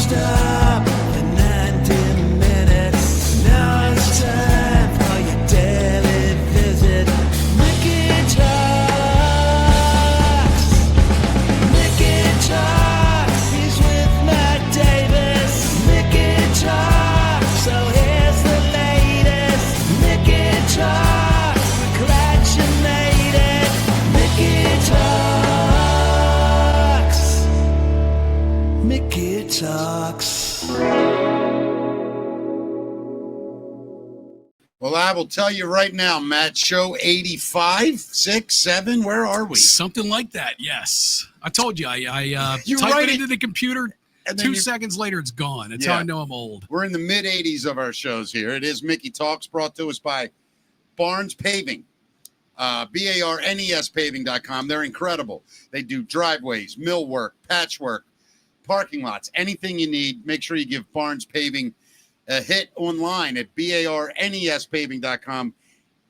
stop for 90 minutes. Now it's time for your daily visit. Mickey Talks. Mickey Talks. He's with Matt Davis. Mickey Talks. So here's the latest. Mickey Talks. We're glad you made it. Mickey Talks. Mickey Talks. Well, I will tell you right now, Matt, show 85, 6, 7, where are we? Something like that, yes. I told you, I You type write it it, into the computer, and then 2 you- seconds later it's gone. That's how Yeah. I know I'm old. We're in the mid-80s of our shows here. It is Mickey Talks, brought to us by Barnes Paving, BARNESpaving.com. They're incredible. They do driveways, millwork, patchwork, parking lots, anything you need. Make sure you give Barnes Paving a hit online at BARNESpaving.com.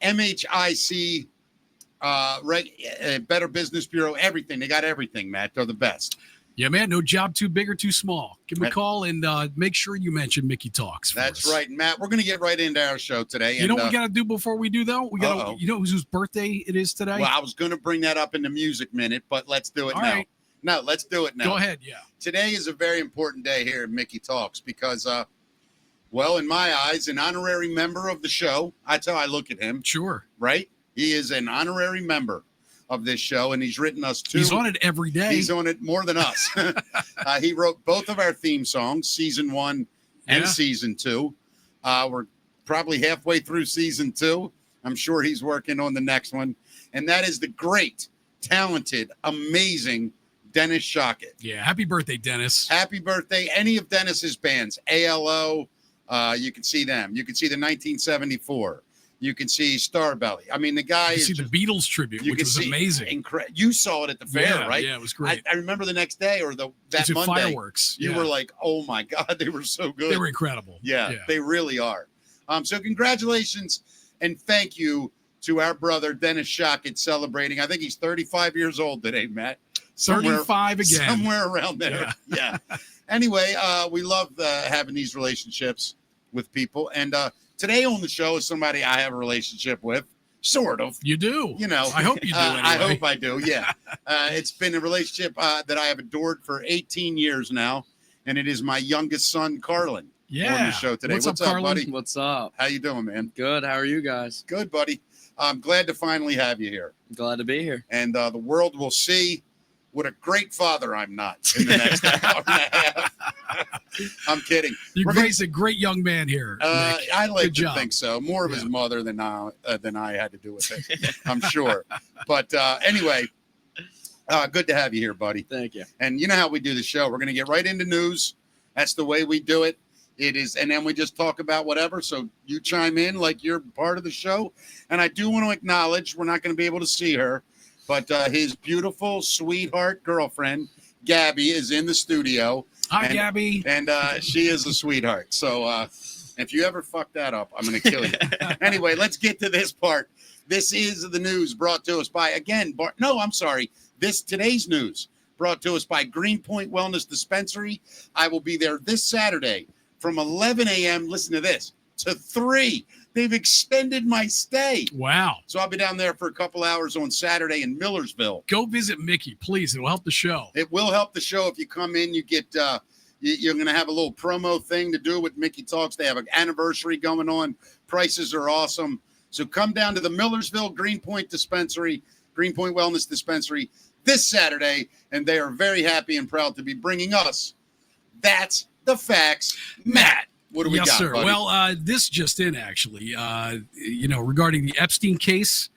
MHIC, Better Business Bureau, everything. They got everything, Matt. They're the best. Yeah, man, no job too big or too small. Give me a Right. call and make sure you mention Mickey Talks. For That's us. right, Matt. We're going to get right into our show today. You know what we got to do before we do, though? We got Uh-oh. to, you know whose birthday it is today? Well, I was going to bring that up in the music minute, but let's do it All now. right. No, let's do it now. Go ahead, yeah. Today is a very important day here at Mickey Talks because, well, in my eyes, an honorary member of the show. That's how I look at him, Sure. right? He is an honorary member of this show, and he's written us two. He's on it every day. He's on it more than us. He wrote both of our theme songs, season 1 and Yeah. season 2. We're probably halfway through season 2. I'm sure he's working on the next one. And that is the great, talented, amazing Dennis Shockett. Yeah, happy birthday, Dennis. Happy birthday. Any of Dennis's bands, ALO, you can see them. You can see the 1974. You can see Starbelly. I mean, the guy You is see the just, Beatles tribute, you which can was see amazing. You saw it at the fair, Yeah, right? Yeah, it was great. I remember the next day or that It's at Monday. fireworks. You Yeah. were like, oh my God, they were so good. They were incredible. Yeah, they really are. So congratulations and thank you to our brother Dennis Shockett celebrating. I think he's 35 years old today, Matt. 35 again. Somewhere around there. Yeah. Anyway, we love having these relationships with people. And today on the show is somebody I have a relationship with, sort of. You do. You know, I hope you do. Anyway. I hope I do. Yeah. It's been a relationship that I have adored for 18 years now. And it is my youngest son, Carlin, on Yeah. the show today. What's up, Carlin? buddy? What's up? How you doing, man? Good. How are you guys? Good, buddy. I'm glad to finally have you here. Glad to be here. And the world will see what a great father I'm not in the next hour and a half. I'm kidding. You We're gonna- raised a great young man here. Nick. I like Good to job. think so. More of his Yeah. mother than I had to do with it, I'm sure. But anyway, good to have you here, buddy. Thank you. And you know how we do the show. We're going to get right into news. That's the way we do it. It is, and then we just talk about whatever. So you chime in like you're part of the show. And I do want to acknowledge we're not going to be able to see her, but his beautiful sweetheart girlfriend, Gabby, is in the studio. Hi, and- Gabby. And she is a sweetheart. So if you ever fuck that up, I'm going to kill you. Anyway, let's get to this part. This is the news brought to us by, today's news brought to us by Greenpoint Wellness Dispensary. I will be there this Saturday from 11 a.m., listen to this, to 3. They've extended my stay. Wow. So I'll be down there for a couple hours on Saturday in Millersville. Go visit Mickey, please. It will help the show. It will help the show if you come in. You get you're going to have a little promo thing to do with Mickey Talks. They have an anniversary going on. Prices are awesome. So come down to the Millersville Greenpoint Dispensary, Greenpoint Wellness Dispensary this Saturday, and they are very happy and proud to be bringing us That's the Facts. Matt, what do we Yes, got, sir. buddy? Well, this just in, actually, regarding the Epstein case.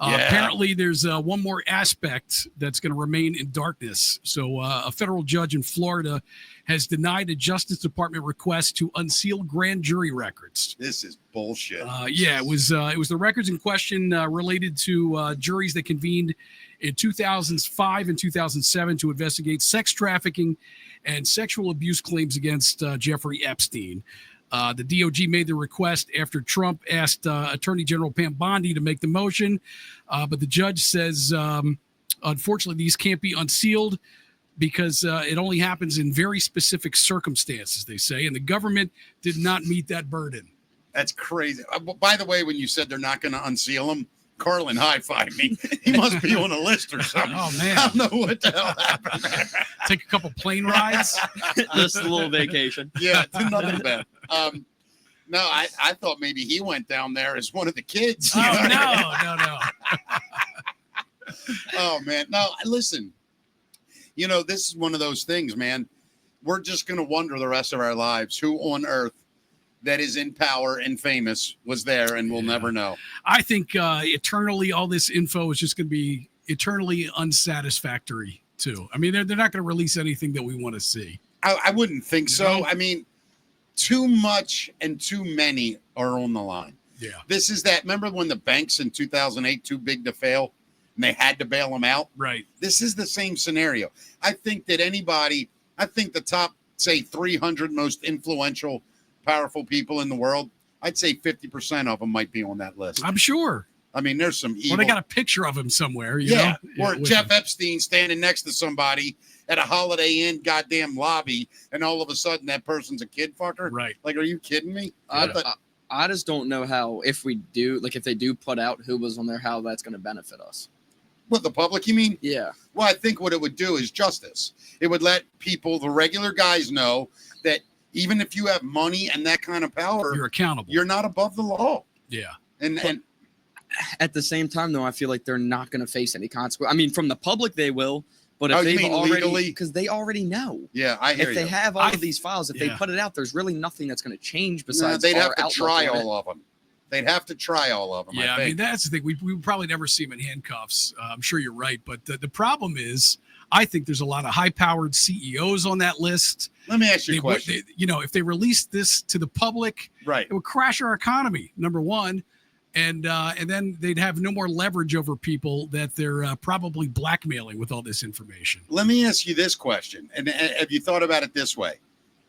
Apparently, there's one more aspect that's going to remain in darkness. So a federal judge in Florida has denied a Justice Department request to unseal grand jury records. This is bullshit. It was the records in question related to juries that convened in 2005 and 2007 to investigate sex trafficking and sexual abuse claims against Jeffrey Epstein. The DOJ made the request after Trump asked Attorney General Pam Bondi to make the motion, but the judge says, unfortunately, these can't be unsealed. because it only happens in very specific circumstances, they say, and the government did not meet that burden. That's crazy. By the way, when you said they're not going to unseal him, Carlin high-fived me. He must be on a list or something. Oh, man. I don't know what the hell happened. Take a couple plane rides. Just a little vacation. Yeah, nothing bad. No, I thought maybe he went down there as one of the kids. Oh, no. Oh, man. No, listen, this is one of those things, man. We're just going to wonder the rest of our lives who on earth that is in power and famous was there, and we'll never know. I think eternally all this info is just going to be eternally unsatisfactory, too. I mean, they're not going to release anything that we want to see. I wouldn't think so. I mean, too much and too many are on the line. Yeah. This is that. Remember when the banks in 2008 too big to fail and they had to bail them out? Right. This is the same scenario. I think that the top, say, 300 most influential, powerful people in the world, I'd say 50% of them might be on that list. I'm sure. I mean, there's some evil. Well, they got a picture of him somewhere, you know? Or with Jeff him. Epstein standing next to somebody at a Holiday Inn goddamn lobby, and all of a sudden that person's a kid fucker. Right. Like, are you kidding me? I just don't know how, if they do put out who was on there, how that's going to benefit us. What, the public, you mean? Yeah. Well, I think what it would do is justice. It would let people, the regular guys, know that even if you have money and that kind of power, You're accountable. you're not above the law. Yeah. And At the same time, though, I feel like they're not going to face any consequence. I mean, from the public, they will. But if you they've mean already, legally? because they already know. yeah, I hear If you. they have all of these files, if they yeah. put it out, there's really nothing that's going to change No, besides they'd our have to outlook try on it. all of them. They'd have to try all of them. Yeah, I I think. mean, that's the thing. We would probably never see him in handcuffs. I'm sure you're right. But the problem is, I think there's a lot of high-powered CEOs on that list. Let me ask you a question. If they released this to the public, Right. it would crash our economy, number one. And then they'd have no more leverage over people that they're probably blackmailing with all this information. Let me ask you this question. And have you thought about it this way?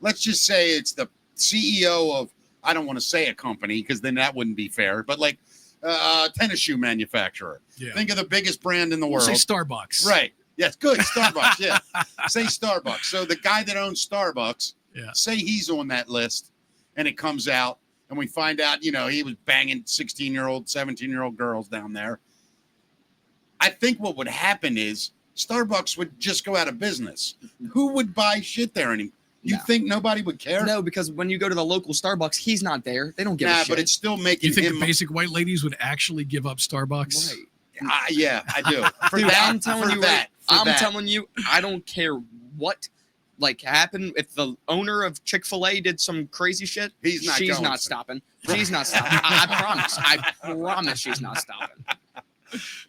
Let's just say it's the CEO of, I don't want to say a company because then that wouldn't be fair, but like a tennis shoe manufacturer. Yeah. Think of the biggest brand in the We'll world. say Starbucks. Right. Yes, good. Starbucks. Yeah. Say Starbucks. So the guy that owns Starbucks, Yeah. say he's on that list and it comes out and we find out, he was banging 16-year-old, 17-year-old girls down there. I think what would happen is Starbucks would just go out of business. Who would buy shit there anymore? You No. think nobody would care? No, because when you go to the local Starbucks, he's not there. They don't give a Nah, shit. but it's still making You think him. the basic white ladies would actually give up Starbucks? right. Yeah, I do. For Dude, that, I'm telling for you, that, for I'm that. telling you, I don't care what happened. If the owner of Chick-fil-A did some crazy shit, He's not she's going not to. stopping. She's not stopping. I promise. I promise she's not stopping.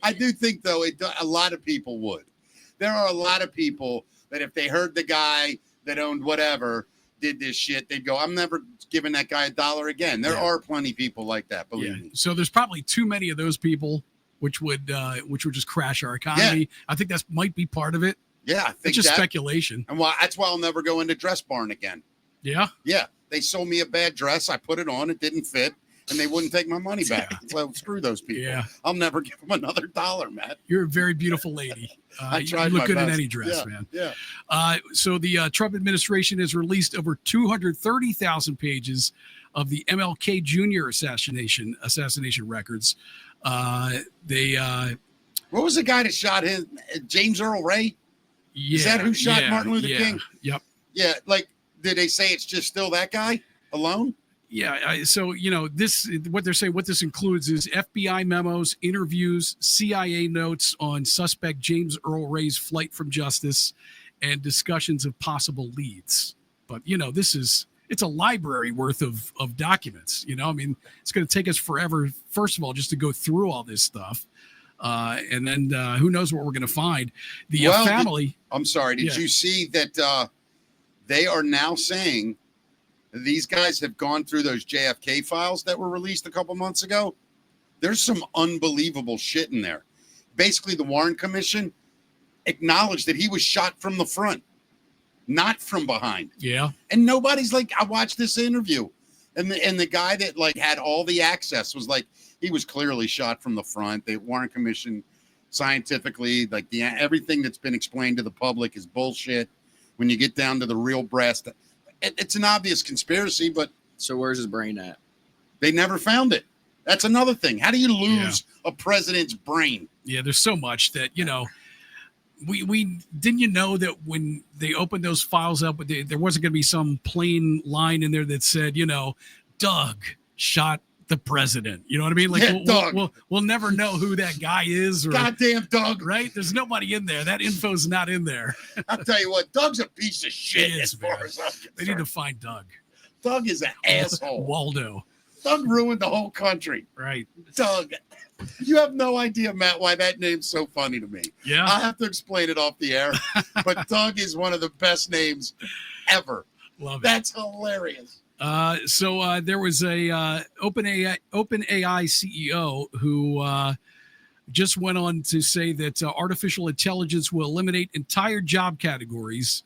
I do think, though, a lot of people would. There are a lot of people that if they heard the guy that owned whatever did this shit, they'd go, I'm never giving that guy $1 again. There are plenty of people like that, believe me. So there's probably too many of those people, which would just crash our economy. I think that might be part of it. Yeah, I think It's just that. speculation. And that's why I'll never go into Dress Barn again. Yeah. Yeah, they sold me a bad dress. I put it on. It didn't fit. And they wouldn't take my money back. Well, screw those people. Yeah. I'll never give them another $1, Matt. You're a very beautiful lady. I tried you my look good in best. any dress, Yeah, man. Yeah. So the Trump administration has released over 230,000 pages of the MLK Jr. assassination records. What was the guy that shot him? James Earl Ray? Is that who shot Martin Luther King? Yep. Yeah. Like, did they say it's just still that guy alone? Yeah. So, what they're saying, what this includes is FBI memos, interviews, CIA notes on suspect James Earl Ray's flight from justice, and discussions of possible leads. But, it's a library worth of documents. I mean, it's going to take us forever, first of all, just to go through all this stuff. And then who knows what we're going to find. The family. I'm sorry. Did you see that they are now saying these guys have gone through those JFK files that were released a couple months ago? There's some unbelievable shit in there. Basically, the Warren Commission acknowledged that he was shot from the front, not from behind. Yeah. And nobody's like, I watched this interview, and the guy that had all the access was like, he was clearly shot from the front. The Warren Commission scientifically. Like everything that's been explained to the public is bullshit. When you get down to the real brass, it's an obvious conspiracy, but So where's his brain at? they never found it. That's another thing. How do you lose a president's brain? Yeah, there's so much that, we didn't you know that when they opened those files up, there wasn't going to be some plain line in there that said, Doug shot the president. You know what I mean? Like we'll never know who that guy is. Or, Goddamn Doug. right? There's nobody in there. That info's not in there. I'll tell you what, Doug's a piece of shit He as is, far man. as I'm They need to concerned. find Doug. Doug is an asshole. Waldo. Doug ruined the whole country. Right. Doug. You have no idea, Matt, why that name's so funny to me. Yeah. I'll have to explain it off the air, but Doug is one of the best names ever. Love it. That's hilarious. So there was a OpenAI CEO who just went on to say that artificial intelligence will eliminate entire job categories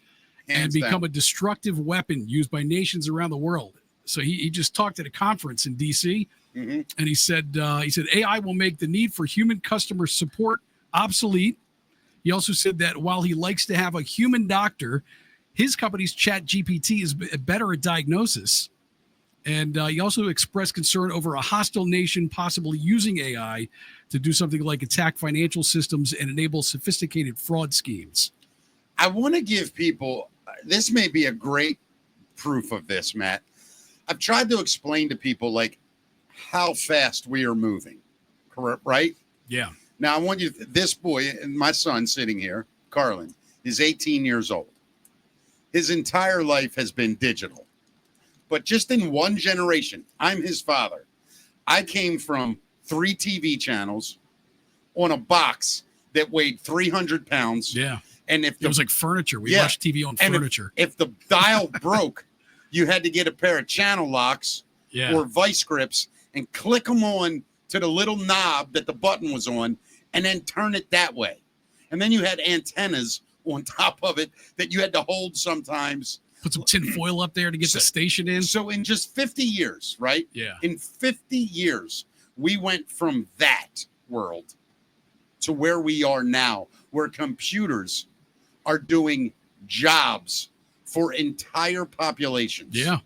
and Hands become down. a destructive weapon used by nations around the world. So he just talked at a conference in DC, Mhm. and he said AI will make the need for human customer support obsolete. He also said that while he likes to have a human doctor, his company's ChatGPT is better at diagnosis. And he also expressed concern over a hostile nation possibly using AI to do something like attack financial systems and enable sophisticated fraud schemes. I want to give people, this may be a great proof of this, Matt. I've tried to explain to people like how fast we are moving, correct? Right? Yeah. Now I want you, this boy and my son sitting here, Carlin, is 18 years old. His entire life has been digital, but just in one generation, I'm his father. I came from 3 TV channels on a box that weighed 300 pounds. Yeah. And if It was like furniture. We Yeah. watched TV on And furniture. if the dial broke, you had to get a pair of channel locks Yeah. or vice grips and click them on to the little knob that the button was on and then turn it that way. And then you had antennas on top of it that you had to hold sometimes. Put some tin foil up there to get the station in. So in just 50 years, right? Yeah. In 50 years, we went from that world to where we are now, where computers are doing jobs for entire populations. Yeah.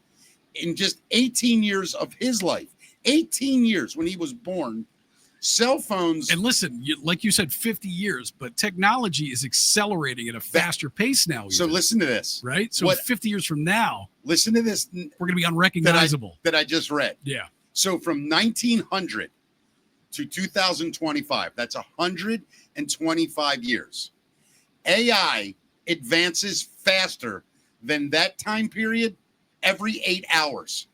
In just 18 years of his life, 18 years when he was born, cell phones. And listen, like you said, 50 years, but technology is accelerating at a faster pace now. So even, listen to this. right? So what- 50 years from now, Listen to this we're going to be unrecognizable. that I just read. Yeah. So from 1900 to 2025, that's 125 years. AI advances faster than that time period every 8 hours.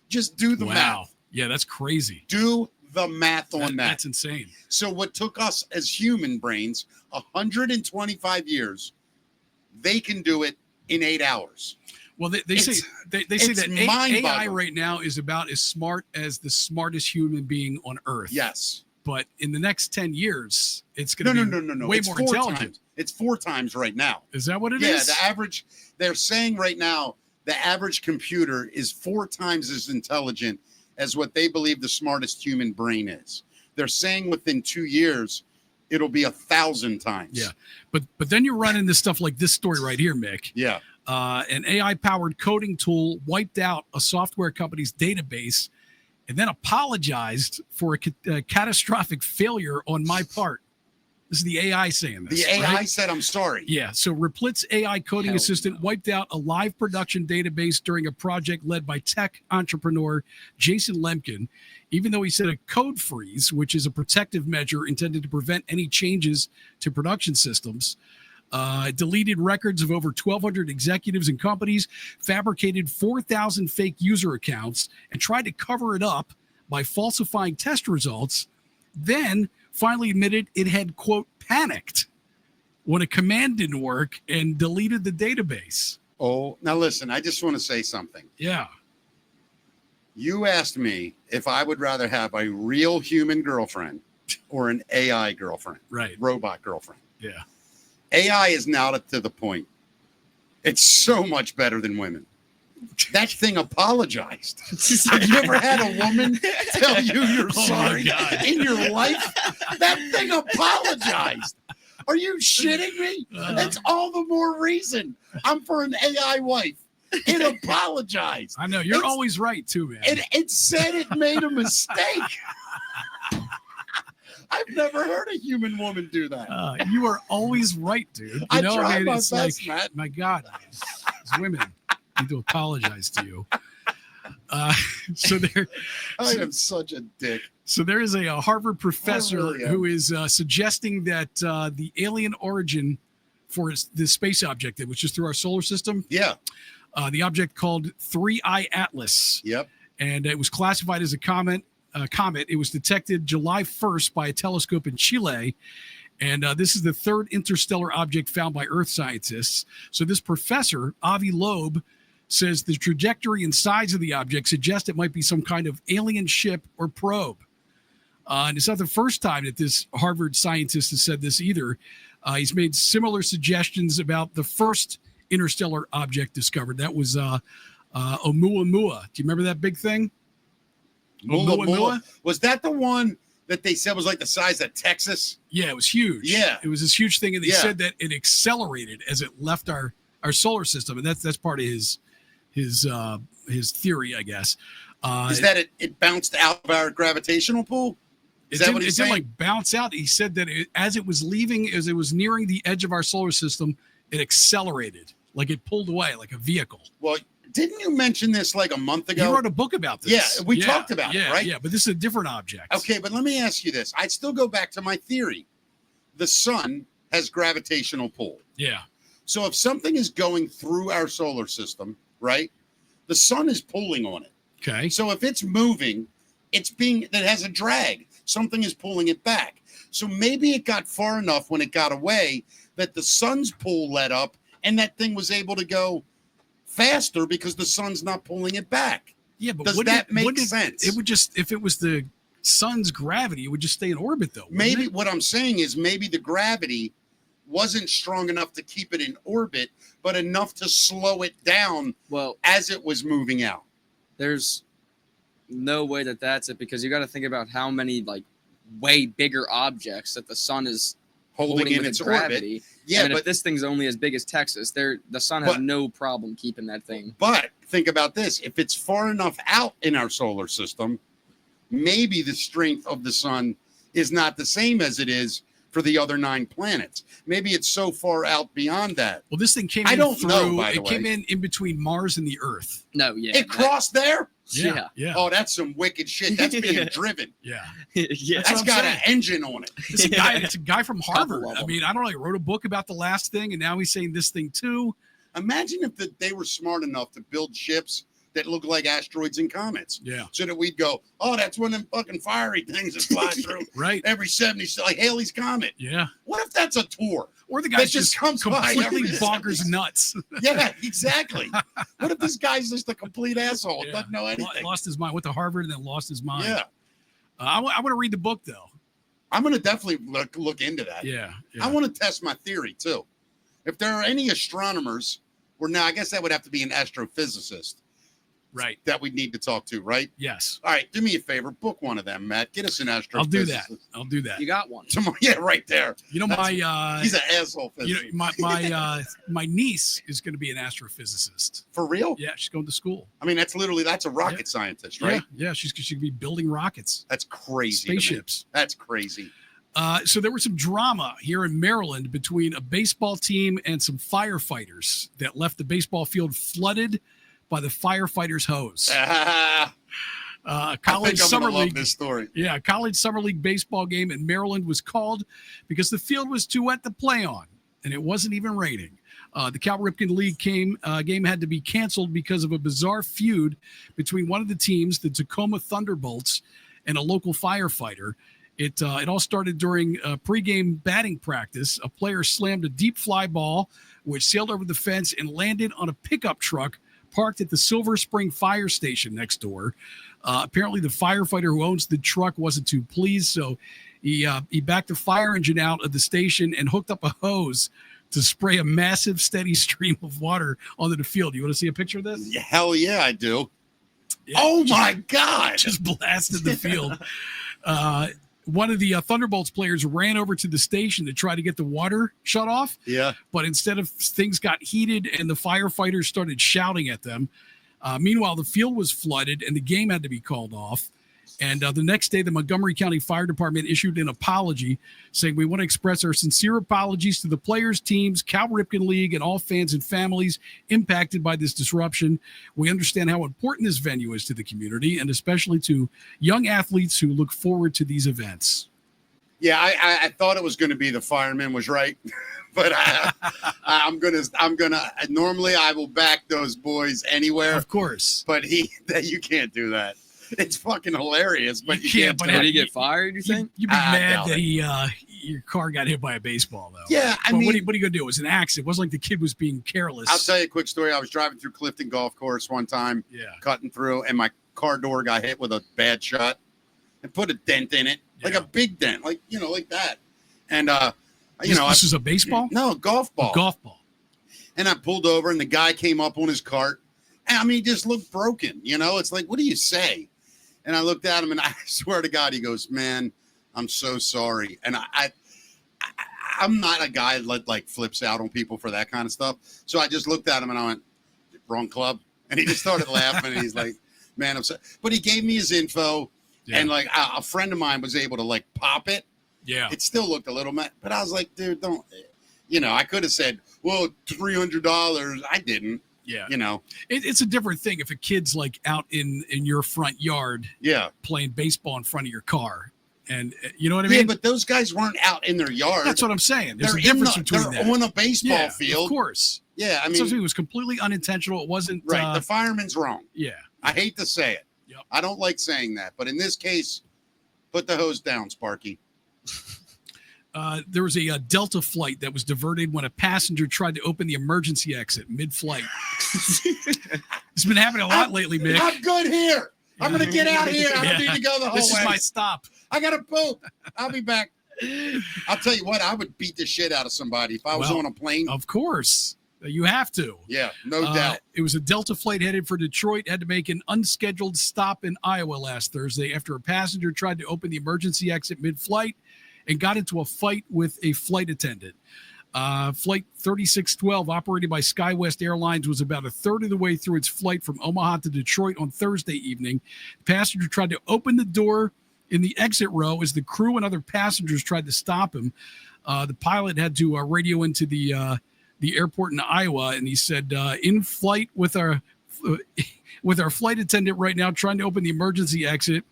Just do the Wow. math. Yeah, that's crazy. Do the math on that. That's insane. So what took us as human brains 125 years, they can do it in 8 hours. Well, they say It's- they say it's that AI mind-boggling. right now is about as smart as the smartest human being on Earth. Yes. But in the next 10 years, it's No, going to be no. way It's more 4 intelligent. times. It's 4 times right now. Is that what it is? Yeah, the average, they're saying right now, the average computer is 4 times as intelligent as what they believe the smartest human brain is. They're saying within 2 years, it'll be 1,000 times. Yeah. But then you run into stuff like this story right here, Mick. Yeah. An AI-powered coding tool wiped out a software company's database and then apologized for a catastrophic failure on my part. This is the AI saying this. The AI right? said, I'm sorry. Yeah, so Replit's AI coding Hell assistant wiped out a live production database during a project led by tech entrepreneur Jason Lemkin, even though he said a code freeze, which is a protective measure intended to prevent any changes to production systems. Deleted records of over 1,200 executives and companies, fabricated 4,000 fake user accounts, and tried to cover it up by falsifying test results, then finally admitted it had, quote, panicked when a command didn't work and deleted the database. Oh, now listen, I just want to say something. Yeah. You asked me if I would rather have a real human girlfriend or an AI girlfriend, Right. robot girlfriend. Yeah. AI is now to the point. It's so much better than women. That thing apologized. Have you ever had a woman tell you you're Oh, my sorry God. in your life? That thing apologized. Are you shitting me? That's all the more reason I'm for an AI wife. It apologized. I know you're It's- always right too, man. It said it made a mistake. I've never heard a human woman do that. You are always right, dude. I know, try mean, my it's best, Matt. my God, these women need to apologize to you. So there, I am such a dick. so there is a Harvard professor really am. who is suggesting that the alien origin for the space object, which is through our solar system, Yeah. the object called 3I Atlas, Yep. and it was classified as a comet. It was detected July 1st by a telescope in Chile. And this is the third interstellar object found by Earth scientists. So this professor, Avi Loeb, says the trajectory and size of the object suggest it might be some kind of alien ship or probe. And it's not the first time that this Harvard scientist has said this either. He's made similar suggestions about the first interstellar object discovered. That was Oumuamua. Do you remember that big thing? Oumuamua? Was that the one that they said was like the size of Texas? Yeah, it was huge. Yeah. It was this huge thing, and they Yeah. said that it accelerated as it left our solar system, and that's part of his theory, I guess. Is that it bounced out of our gravitational pull? Is that what he's it didn't saying? like bounce out. He said that as it was nearing the edge of our solar system, it accelerated, like it pulled away, like a vehicle. Well, didn't you mention this like a month ago? You wrote a book about this. Yeah, we talked about it, right? Yeah, but this is a different object. Okay, but let me ask you this. I'd still go back to my theory. The sun has gravitational pull. Yeah. So if something is going through our solar system, right, the sun is pulling on it. Okay. So if it's moving, that has a drag. Something is pulling it back. So maybe it got far enough when it got away that the sun's pull let up and that thing was able to go faster because the sun's not pulling it back. Yeah, but Does wouldn't that make wouldn't sense? It would just, if it was the sun's gravity, it would just stay in orbit, though. wouldn't Maybe it? what I'm saying is maybe the gravity wasn't strong enough to keep it in orbit, but enough to slow it down Well, as it was moving out. there's no way that that's it, because you got to think about how many like way bigger objects that the sun is Holding in with its orbit. gravity. Yeah, and if but this thing's only as big as Texas, the sun has But- no problem keeping that thing. But think about this. If it's far enough out in our solar system, maybe the strength of the sun is not the same as it is for the other 9 planets. Maybe it's so far out beyond that. Well, this thing came I in don't through, know, by the it came way. in between Mars and the Earth. No, yeah, It crossed there? Yeah. Yeah. Oh, that's some wicked shit. That's being driven. Yeah. yeah. That's That's what got I'm an engine on it. It's a guy from Harvard. of I them. mean, I don't know. He wrote a book about the last thing, and now he's saying this thing too. Imagine if they were smart enough to build ships that look like asteroids and comets. Yeah. So that we'd go, oh, that's one of them fucking fiery things that fly through Right. every 70, like Halley's Comet. Yeah. What if that's a tour? Or the That guy's just just comes by completely every- bonkers nuts. Yeah, exactly. What if this guy's just a complete asshole? Yeah. Doesn't know anything. Lost his mind. Went to Harvard and then lost his mind. Yeah. I want to read the book, though. I'm going to definitely look into that. Yeah. I want to test my theory, too. If there are any astronomers, or now I guess that would have to be an astrophysicist Right. that we'd need to talk to, right? Yes. All right, do me a favor. Book one of them, Matt. Get us an astrophysicist. I'll do that. I'll do that. You got one. Tomorrow. Yeah, right there. You know, my He's an asshole you know, physicist. my niece is going to be an astrophysicist. For real? Yeah, she's going to school. I mean, that's a rocket Yeah. scientist, right? Yeah. She's going to be building rockets, That's crazy. to me. spaceships. That's crazy. So there was some drama here in Maryland between a baseball team and some firefighters that left the baseball field flooded by the firefighters' hose. Ah, I College think I'm summer gonna love league. this story. Yeah, a college summer league baseball game in Maryland was called because the field was too wet to play on, and it wasn't even raining. The Cal Ripken League game had to be canceled because of a bizarre feud between one of the teams, the Tacoma Thunderbolts, and a local firefighter. It all started during pregame batting practice. A player slammed a deep fly ball, which sailed over the fence and landed on a pickup truck parked at the Silver Spring Fire Station next door. Apparently, the firefighter who owns the truck wasn't too pleased, so he backed the fire engine out of the station and hooked up a hose to spray a massive, steady stream of water onto the field. You want to see a picture of this? Hell yeah, I do. Yeah, Oh my God. just blasted the field. One of the Thunderbolts players ran over to the station to try to get the water shut off. Yeah. But instead of things got heated and the firefighters started shouting at them. Meanwhile, the field was flooded and the game had to be called off. And the next day, the Montgomery County Fire Department issued an apology saying, we want to express our sincere apologies to the players, teams, Cal Ripken League, and all fans and families impacted by this disruption. We understand how important this venue is to the community and especially to young athletes who look forward to these events. Yeah, I thought it was going to be the fireman was right. But I'm gonna. Normally, I will back those boys anywhere. Of course, but you can't do that. It's fucking hilarious. But you can't. But did he get fired? You think? You'd be mad doubt that your car got hit by a baseball, though. Yeah, I but mean, what are you gonna do? It was an accident. It wasn't like the kid was being careless. I'll tell you a quick story. I was driving through Clifton Golf Course one time, cutting through, and my car door got hit with a bad shot and put a dent in it, like a big dent, like that. And this is a baseball? No, a golf ball. A golf ball. And I pulled over, and the guy came up on his cart. And, I mean, he just looked broken. It's like, what do you say? And I looked at him, and I swear to God, he goes, man, I'm so sorry. And I'm not a guy that like flips out on people for that kind of stuff. So I just looked at him, and I went, wrong club. And he just started laughing, and he's like, man, I'm sorry. But he gave me his info, and like a friend of mine was able to like pop it. Yeah. It still looked a little mad, but I was like, dude, don't, I could have said, well, $300. I didn't. Yeah. It's a different thing if a kid's like out in your front yard playing baseball in front of your car. And you know what I mean? Yeah, but those guys weren't out in their yard. That's what I'm saying. There's they're a difference between they're that. on a baseball field. Of course. Yeah, I mean. Something was completely unintentional. It wasn't. Right, the fireman's wrong. Yeah. I hate to say it. Yep. I don't like saying that. But in this case, put the hose down, Sparky. There was a Delta flight that was diverted when a passenger tried to open the emergency exit mid-flight. It's been happening a lot lately, Mick. I'm good here. I'm going to get out here. I don't need to go the whole way. This is my stop. I got to poop. I'll be back. I'll tell you what, I would beat the shit out of somebody if I was on a plane. Of course. You have to. Yeah, no doubt. It was a Delta flight headed for Detroit, had to make an unscheduled stop in Iowa last Thursday after a passenger tried to open the emergency exit mid-flight and got into a fight with a flight attendant. Flight 3612, operated by SkyWest Airlines, was about a third of the way through its flight from Omaha to Detroit on Thursday evening. The passenger tried to open the door in the exit row as the crew and other passengers tried to stop him. The pilot had to radio into the airport in Iowa, and he said, in flight with our flight attendant right now, trying to open the emergency exit.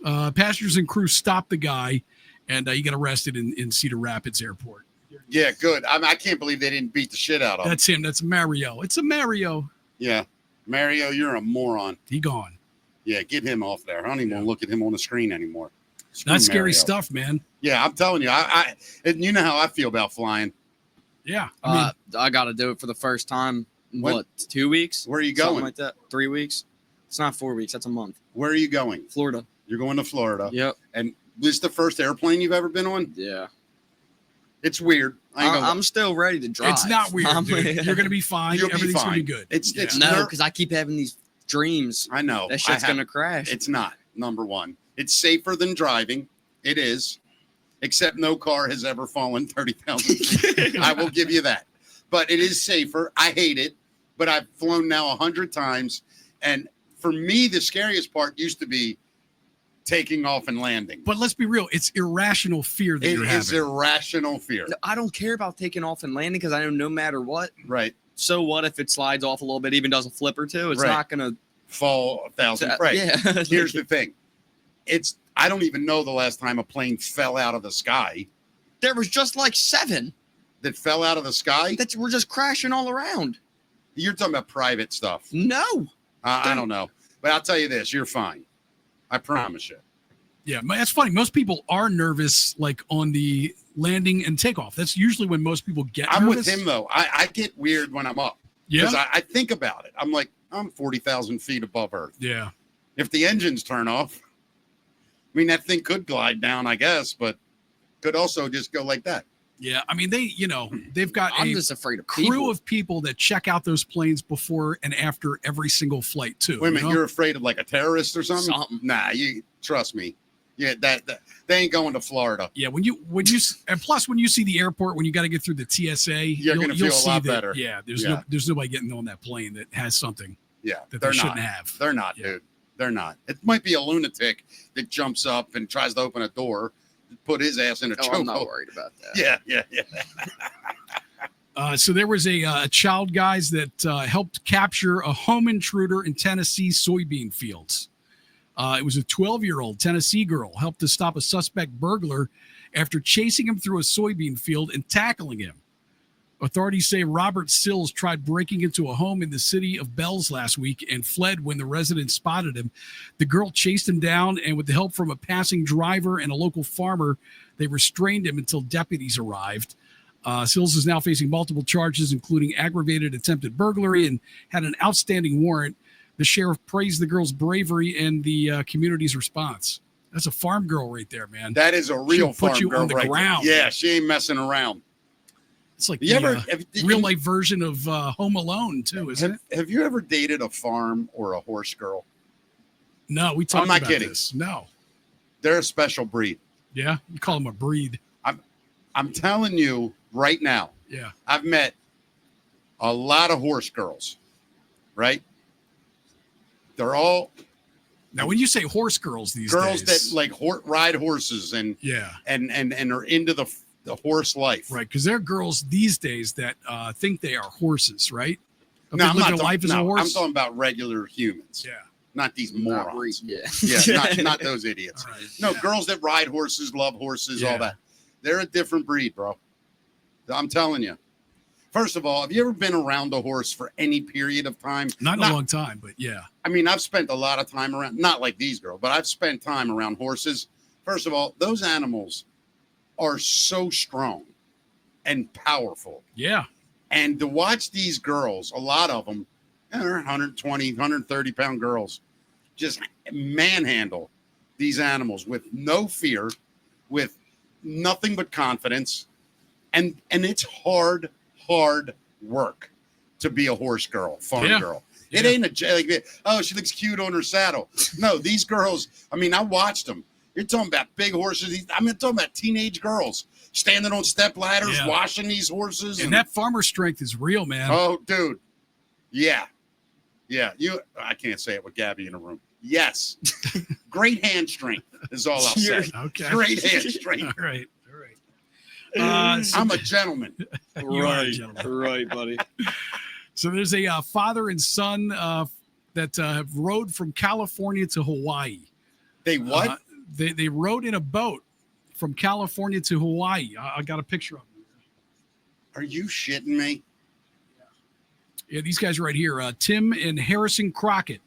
Passengers and crew stopped the guy, and he got arrested in Cedar Rapids Airport. Yeah, good. I can't believe they didn't beat the shit out of him. That's him. That's Mario. It's a Mario. Yeah. Mario, you're a moron. He gone. Yeah, get him off there. I don't even want to look at him on the screen anymore. That's scary stuff, man. Yeah, I'm telling you. And you know how I feel about flying. Yeah. I got to do it for the first time. What, 2 weeks? Where are you going? Something like that. 3 weeks. It's not 4 weeks. That's a month. Where are you going? Florida. You're going to Florida. Yep. And this is the first airplane you've ever been on? Yeah. It's weird. I'm still ready to drive. It's not weird, dude. You're going to be fine. Everything's going to be good. It's no, because I keep having these dreams. I know. That shit's going to crash. It's not, number one. It's safer than driving. It is. Except no car has ever fallen 30,000 feet. I will give you that. But it is safer. I hate it. But I've flown now 100 times. And for me, the scariest part used to be taking off and landing. But let's be real. It's irrational fear that you're having. It is irrational fear. No, I don't care about taking off and landing because I know no matter what. Right. So what if it slides off a little bit, even does a flip or two? It's not going to fall 1,000. Right. Yeah. Here's the thing. I don't even know the last time a plane fell out of the sky. There was just like 7 that fell out of the sky that were just crashing all around. You're talking about private stuff. No. I don't know. But I'll tell you this. You're fine. I promise you. Yeah, that's funny. Most people are nervous, like on the landing and takeoff. That's usually when most people get nervous. I'm with him, though. I get weird when I'm up. Yeah. Because I think about it. I'm like, I'm 40,000 feet above Earth. Yeah. If the engines turn off, I mean, that thing could glide down, I guess, but could also just go like that. Yeah, I mean they've got I'm a just afraid of crew people. of people that check out those planes before and after every single flight too. Wait a minute, you know? you're afraid of like a terrorist or something? Something. Nah, you trust me. Yeah, that they ain't going to Florida. Yeah, when you and plus when you see the airport when you got to get through the TSA, You're gonna you'll feel a see lot that, better. Yeah, there's Yeah. there's nobody getting on that plane that has something Yeah, that they're they not. shouldn't have. They're not, Yeah. dude. They're not. It might be a lunatic that jumps up and tries to open a door, put his ass in a Oh, I'm not chokehold. worried about that. Yeah. So there was a child, guys, that helped capture a home intruder in Tennessee soybean fields. It was a 12-year-old Tennessee girl helped to stop a suspect burglar after chasing him through a soybean field and tackling him. Authorities say Robert Sills tried breaking into a home in the city of Bells last week and fled when the residents spotted him. The girl chased him down, and with the help from a passing driver and a local farmer, they restrained him until deputies arrived. Sills is now facing multiple charges, including aggravated attempted burglary, and had an outstanding warrant. The sheriff praised the girl's bravery and the community's response. That's a farm girl right there, man. That is a real put farm you girl on the right there. ground. Yeah, she ain't messing around. It's like You the ever have, real life version of Home Alone, too, isn't it? have you ever dated a farm or a horse girl? No, we talked not about kidding. this. No. They're a special breed. Yeah, you call them a breed. I'm telling you right now, Yeah. I've met a lot of horse girls, right? They're all Now, when you say horse girls these girls days, that like ride horses and yeah, are into the horse life. right, because there are girls these days that think they are horses, right? No, They I'm live not their life as a I'm horse. talking about regular humans, Yeah. not these Not morons. Yeah. Yeah, not those idiots. All right. No, Yeah. girls that ride horses, love horses, Yeah. all that. They're a different breed, bro. I'm telling you. First of all, have you ever been around a horse for any period of time? Not in a long time, but yeah. I mean, I've spent a lot of time around, not like these girls, but I've spent time around horses. First of all, those animals are so strong and powerful. Yeah. And to watch these girls, a lot of them, they're 120, 130 pound girls, just manhandle these animals with no fear, with nothing but confidence. And it's hard work to be a horse girl, farm girl. It Yeah. ain't like, oh, she looks cute on her saddle. No, these girls, I mean, I watched them. You're talking about big horses. I'm talking about teenage girls standing on step ladders, Yeah. washing these horses. And that farmer strength is real, man. Oh, dude. Yeah. I can't say it with Gabby in a room. Yes. Great hand strength is all I'll say. Okay. Great hand strength. All right. I'm a gentleman. You are a gentleman. Right, buddy. So there's a father and son that have rode from California to Hawaii. They what? They rode in a boat from California to Hawaii. I got a picture of them. Are you shitting me? Yeah, these guys right here, Tim and Harrison Crockett,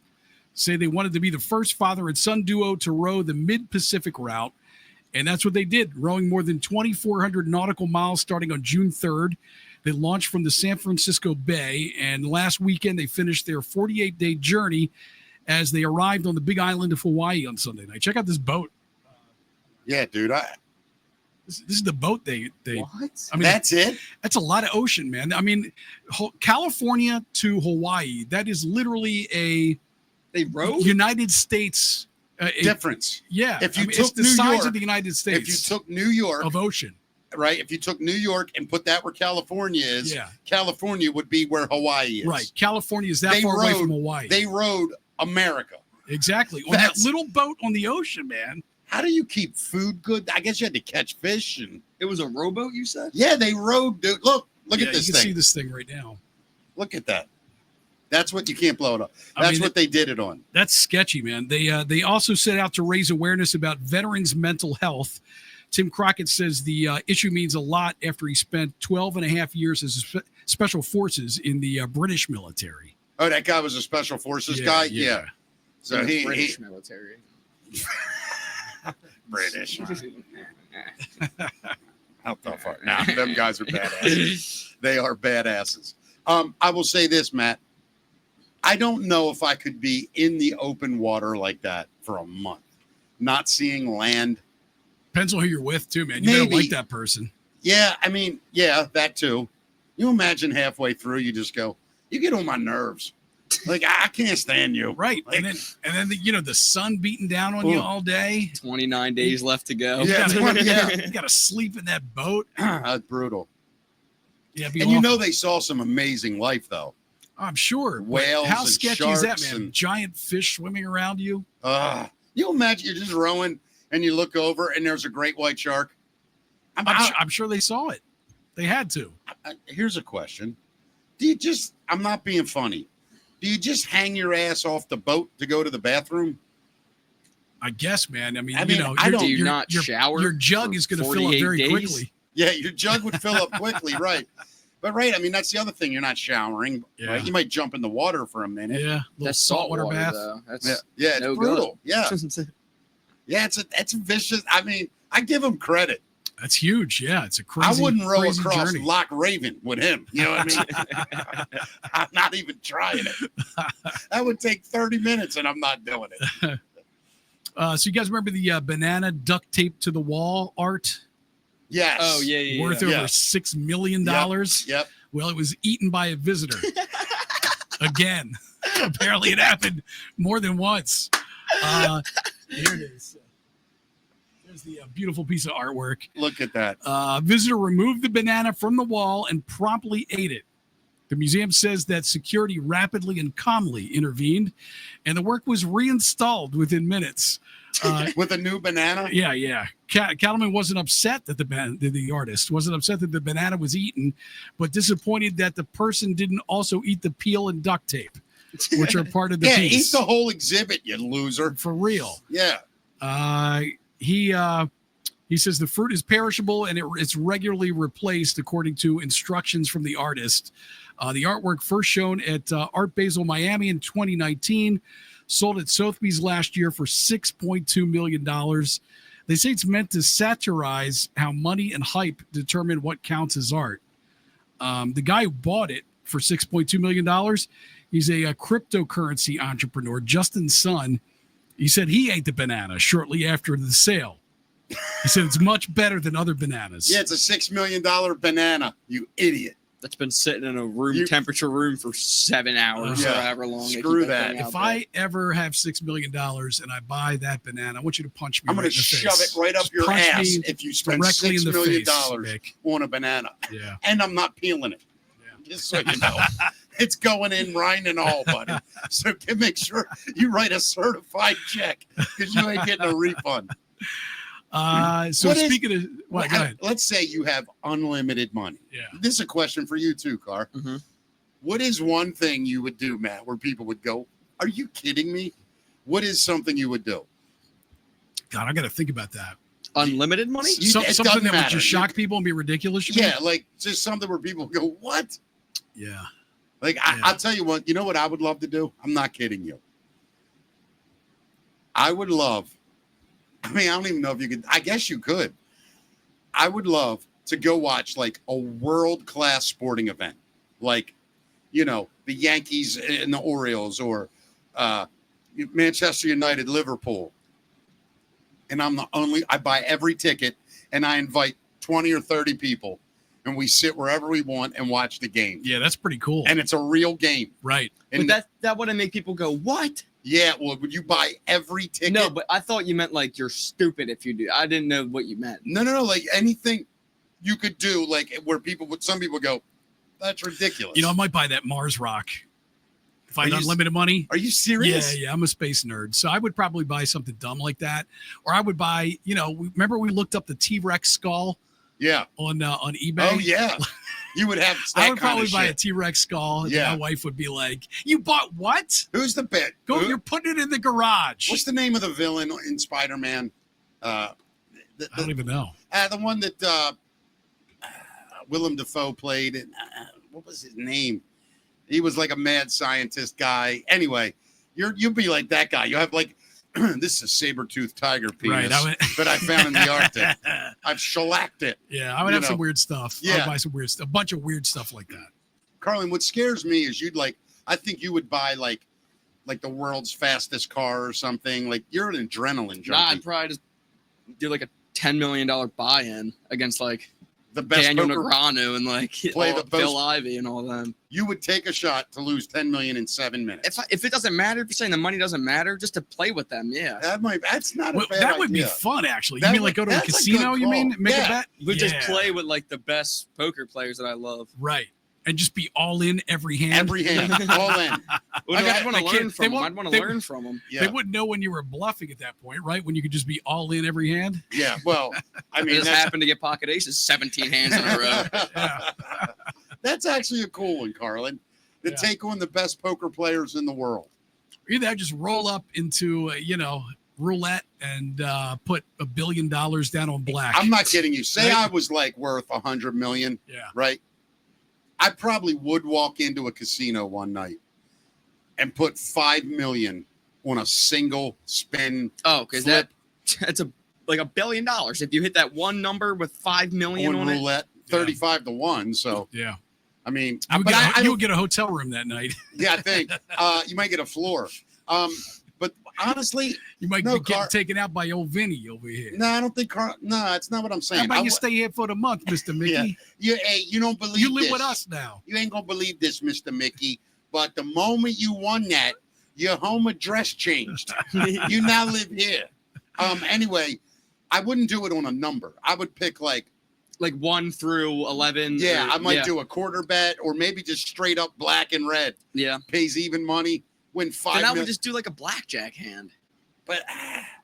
say they wanted to be the first father and son duo to row the Mid-Pacific route. And that's what they did, rowing more than 2,400 nautical miles starting on June 3rd. They launched from the San Francisco Bay, and last weekend they finished their 48-day journey as they arrived on the big island of Hawaii on Sunday night. Check out this boat. Yeah, dude. This is the boat they What? I mean, That's it? that's a lot of ocean, man. I mean, California to Hawaii, that is literally They a rode? United States Difference. Yeah. If you I mean, took it's the New size York- of the United States If you took New York, of ocean. right? If you took New York and put that where California is, Yeah. California would be where Hawaii is. Right. California is that They far away rode- from Hawaii. They rode America. Exactly. On that That's- little boat on the ocean, man. How do you keep food good? I guess you had to catch fish and It was a rowboat, you said? yeah, they rode, dude. Look Yeah, at this you can see thing. this thing right now. Look at that. That's what you can't blow it up. I That's mean, what they did it on. That's sketchy, man. They also set out to raise awareness about veterans' mental health. Tim Crockett says the issue means a lot after he spent 12 and a half years as special forces in the British military. Oh, that guy was a special forces guy? Yeah. So he British military. British. How tough are nah, them guys are badasses. They are badasses. I will say this, Matt. I don't know if I could be in the open water like that for a month, not seeing land. Depends on who you're with, too, man. You better Maybe. like that person. Yeah, I mean, yeah, that too. You imagine halfway through, you just go, you get on my nerves. Like, I can't stand you. Right. Like, And then the sun beating down on you Ooh. all day. 29 days left to go. Yeah, You got to sleep in that boat. that's brutal. Yeah, it'd be And you know awful. they saw some amazing life, though. I'm sure. But Whales how and sketchy is that, sharks man? and- Giant fish swimming around you. You imagine you're just rowing and you look over and there's a great white shark. I'm sure they saw it. They had to. Here's a question. Do you just, I'm not being funny. Do you just hang your ass off the boat to go to the bathroom? I guess, man. I mean, I mean, you know, I don't- Do you not shower? Your jug for is going to fill up 48 very days? quickly. Yeah, your jug would fill up quickly, right? But right, I mean, that's the other thing. You're not showering. Yeah. Right? You might jump in the water for a minute. Yeah, little That's saltwater saltwater bath. though. That's Yeah, it's no brutal. good. Yeah, yeah, it's vicious. I mean, I give him credit. That's huge. Yeah, it's a crazy. I wouldn't row crazy across journey. Loch Raven with him. You know what I mean? I'm not even trying it. That would take 30 minutes, and I'm not doing it. So you guys remember the banana duct tape to the wall art Yes. Oh yeah. worth yeah. over $6 million? Yep. Well, it was eaten by a visitor. Again. Apparently it happened more than once. Here it is. There's the beautiful piece of artwork. Look at that. Visitor removed the banana from the wall and promptly ate it. The museum says that security rapidly and calmly intervened, and the work was reinstalled within minutes. With a new banana. Yeah. Cattleman wasn't upset that the artist wasn't upset that the banana was eaten, but disappointed that the person didn't also eat the peel and duct tape, which are part of the Yeah, piece. eat the whole exhibit, you loser. For real. Yeah. He says the fruit is perishable and it's regularly replaced according to instructions from the artist. The artwork first shown at Art Basel Miami in 2019, sold at Sotheby's last year for $6.2 million. They say it's meant to satirize how money and hype determine what counts as art. The guy who bought it for $6.2 million, he's a cryptocurrency entrepreneur, Justin Sun. He said he ate the banana shortly after the sale. He said it's much better than other bananas. Yeah, it's a $6 million banana, you idiot. That's been sitting in a temperature room for 7 hours or Yeah. however long. they Screw keep that. thing out If there. I ever have $6 million and I buy that banana, I want you to punch me. I'm right going in to the shove face. it right up Just your punch ass me if you spend directly $6 in the million face, Mick. on a banana. Yeah. And I'm not peeling it. Yeah. Just so you know. It's going in rind and all, buddy. So make sure you write a certified check because you ain't getting a refund. So What is- speaking of, well, go ahead. Let's say you have unlimited money. Yeah. This is a question for you too, Carr. Mhm. What is one thing you would do, Matt, where people would go, "Are you kidding me?" What is something you would do? God, I got to think about that. Unlimited money? You- Something it that doesn't would matter. just shock people and be ridiculous. You Yeah, like just something where people go, "What?" mean? Yeah. Like Yeah. I'll tell you what. You know what I would love to do? I'm not kidding you. I would love. I mean, I don't even know if you could. I guess you could. I would love to go watch like a world-class sporting event, like, you know, the Yankees and the Orioles, or Manchester United, Liverpool. And I buy every ticket and I invite 20 or 30 people and we sit wherever we want and watch the game. Yeah, that's pretty cool. And it's a real game. Right. And But that wouldn't make people go, what? yeah, well, would you buy every ticket? No, but I thought you meant like you're stupid if you do. I didn't know what you meant. No, like anything you could do, like where some people go, that's ridiculous. You know, I might buy that Mars rock if I Are had you- unlimited money. Are you serious? Yeah, I'm a space nerd. So I would probably buy something dumb like that. Or I would buy, remember we looked up the T-Rex skull Yeah. on eBay? Oh, yeah. You would have that I would kind probably of buy a shit. T-Rex skull. And Yeah. my wife would be like, you bought what? Who's the bit? You're putting it in the garage. What's the name of the villain in Spider-Man? I don't even know. The one that Willem Dafoe played. What was his name? He was like a mad scientist guy. Anyway, you'll be like that guy. You have like, this is a saber-toothed tiger penis that I found in the Arctic. I've shellacked it. Yeah, I would You have some know. weird stuff. Yeah. I'd buy some weird stuff, a bunch of weird stuff like that. Carlin, what scares me is I think you would buy like the world's fastest car or something. Like you're an adrenaline Nah, I'd junkie. probably just do like a $10 million buy-in against like The best Daniel poker. Negreanu and like Play all, the Bill most- Ivey and all them. You would take a shot to lose 10 million in 7 minutes. If it doesn't matter, if you're saying the money doesn't matter, just to play with them, yeah. That's not a Well, bad that would be idea. fun, actually. That You mean would- like go to a that's a casino? good You mean call. make Yeah. a bet? We just Yeah. play with like the best poker players that I love. Right, and just be all in every hand. Every hand, all in. Well, I no, got- I'd want they to can't- learn they from them. won't- I'd want they- to learn from them. Yeah, They wouldn't know when you were bluffing at that point, right? When you could just be all in every hand. yeah. Well, I I mean, just that's, happened to get pocket aces 17 hands in a row. Yeah. that's actually a cool one, Carlin. To Yeah. take on the best poker players in the world. Either that, just roll up into roulette and put $1 billion down on black. I'm not kidding you. Say Right. I was like worth 100 million, Yeah. right? I probably would walk into a casino one night and put 5 million on a single spin Oh, because flip that's like $1 billion. If you hit that one number with 5 million on on it, roulette, 35 to 1. So, Yeah. I mean, You would but get, I you don't, would get a hotel room that night. yeah, I think you might get a floor. But honestly, You might No, be getting Car- taken out by old Vinny over here. no, I don't think no, that's not what I'm How saying. about I you w- stay here for the month, Mr. Mickey? you don't believe You live this. with us now. You ain't gonna believe this, Mr. Mickey. But the moment you won that, your home address changed. You now live here. Anyway, I wouldn't do it on a number. I would pick like, 1 through 11. yeah, or- I might yeah, do a quarter bet or maybe just straight up black and red. Yeah. Pays even money, win 5 Then I million. would just do like a blackjack hand. But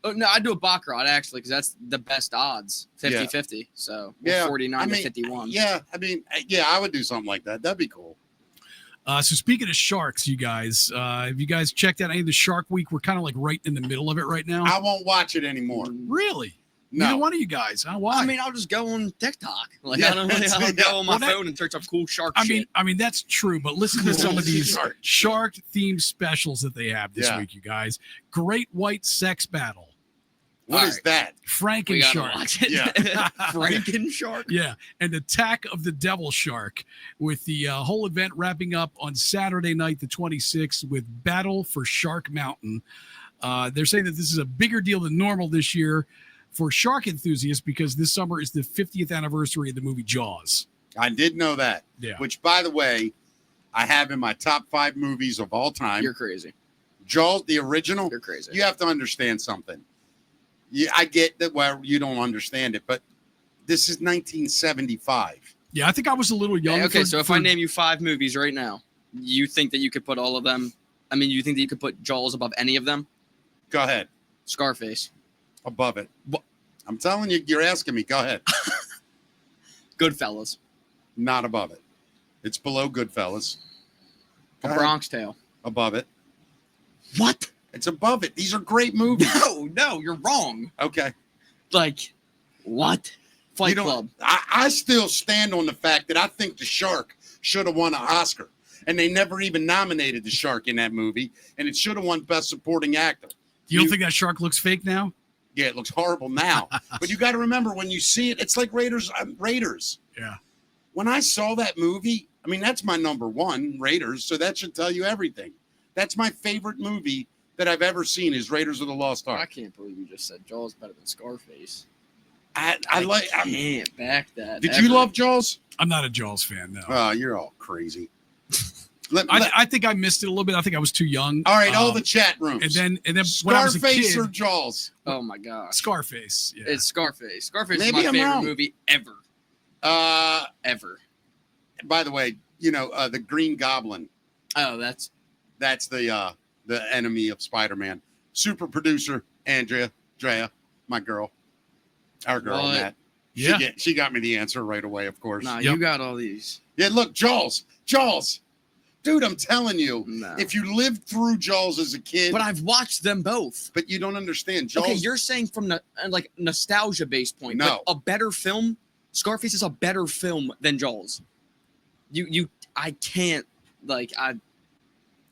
Oh, no, I'd do a baccarat actually because that's the best odds 50-50. So Yeah, 49 I mean, to 51. yeah, I mean, yeah, I would do something like that. That'd be cool. So speaking of sharks, you guys, have you guys checked out any of the Shark Week? We're kind of like right in the middle of it right now. I won't watch it anymore. Really? Neither No. one of you guys. Huh? Why? I mean, I'll just go on TikTok. Like Yeah, I don't that's- I'll go on my well, that- phone and search up cool shark I shit. mean, that's true, but listen to some of these Shark. shark themed specials that they have this Yeah. week, you guys. Great White Sex Battle, What All is right. that? Franken we gotta Shark. watch it. Yeah. Franken shark. Yeah, and Attack of the Devil Shark, with the whole event wrapping up on Saturday night, the 26th, with Battle for Shark Mountain. They're saying that this is a bigger deal than normal this year for shark enthusiasts because this summer is the 50th anniversary of the movie Jaws. I did know that. Yeah. Which, by the way, I have in my top 5 movies of all time. You're crazy. Jaws, the original. You're crazy. You have to understand something. Yeah, I get that. Well, you don't understand it, but this is 1975. Yeah, I think I was a little young. Okay, for- so if for- I name you 5 movies right now, you think that you could put all of them? I mean, you think that you could put Jaws above any of them? Go ahead. Scarface, Above it. What? I'm telling you, you're asking me. Go ahead. Goodfellas, Not above it. It's below Goodfellas. Go A ahead. Bronx Tale. Above it. What? It's above it. These are great movies. No, you're wrong. Okay. Like, what? Fight You don't- Club. I still stand on the fact that I think the shark should have won an Oscar. And they never even nominated the shark in that movie. And it should have won Best Supporting Actor. you don't you- think that shark looks fake now? Yeah, it looks horrible now. But you got to remember when you see it, it's like Raiders. Raiders. Yeah. When I saw that movie, I mean, that's my number 1, Raiders. So that should tell you everything. That's my favorite movie that I've ever seen is Raiders of the Lost I Ark. can't believe you just said Jaws better than Scarface. I can't back that. Did ever. you love Jaws? I'm not a Jaws fan, no. Oh, you're all crazy. Let- I think I missed it a little bit. I think I was too young. all right, all Um, the chat rooms. and then when I was a Scarface kid, or Jaws? Oh my gosh. Scarface. Yeah. It's Scarface. Scarface Maybe is my I'm favorite wrong. movie ever. Ever. By the way, the Green Goblin. Oh, that's That's the enemy of Spider-Man. Super producer Drea, my girl, our girl What? Matt. Yeah. She got me the answer right away. Of course. nah. Yep. You got all these. Yeah, look, Jaws, dude. I'm telling you, No. if you lived through Jaws as a kid, But I've watched them both. but you don't understand Jaws. Okay, you're saying from the like nostalgia based point. No. but a better film. Scarface is a better film than Jaws. I can't like I.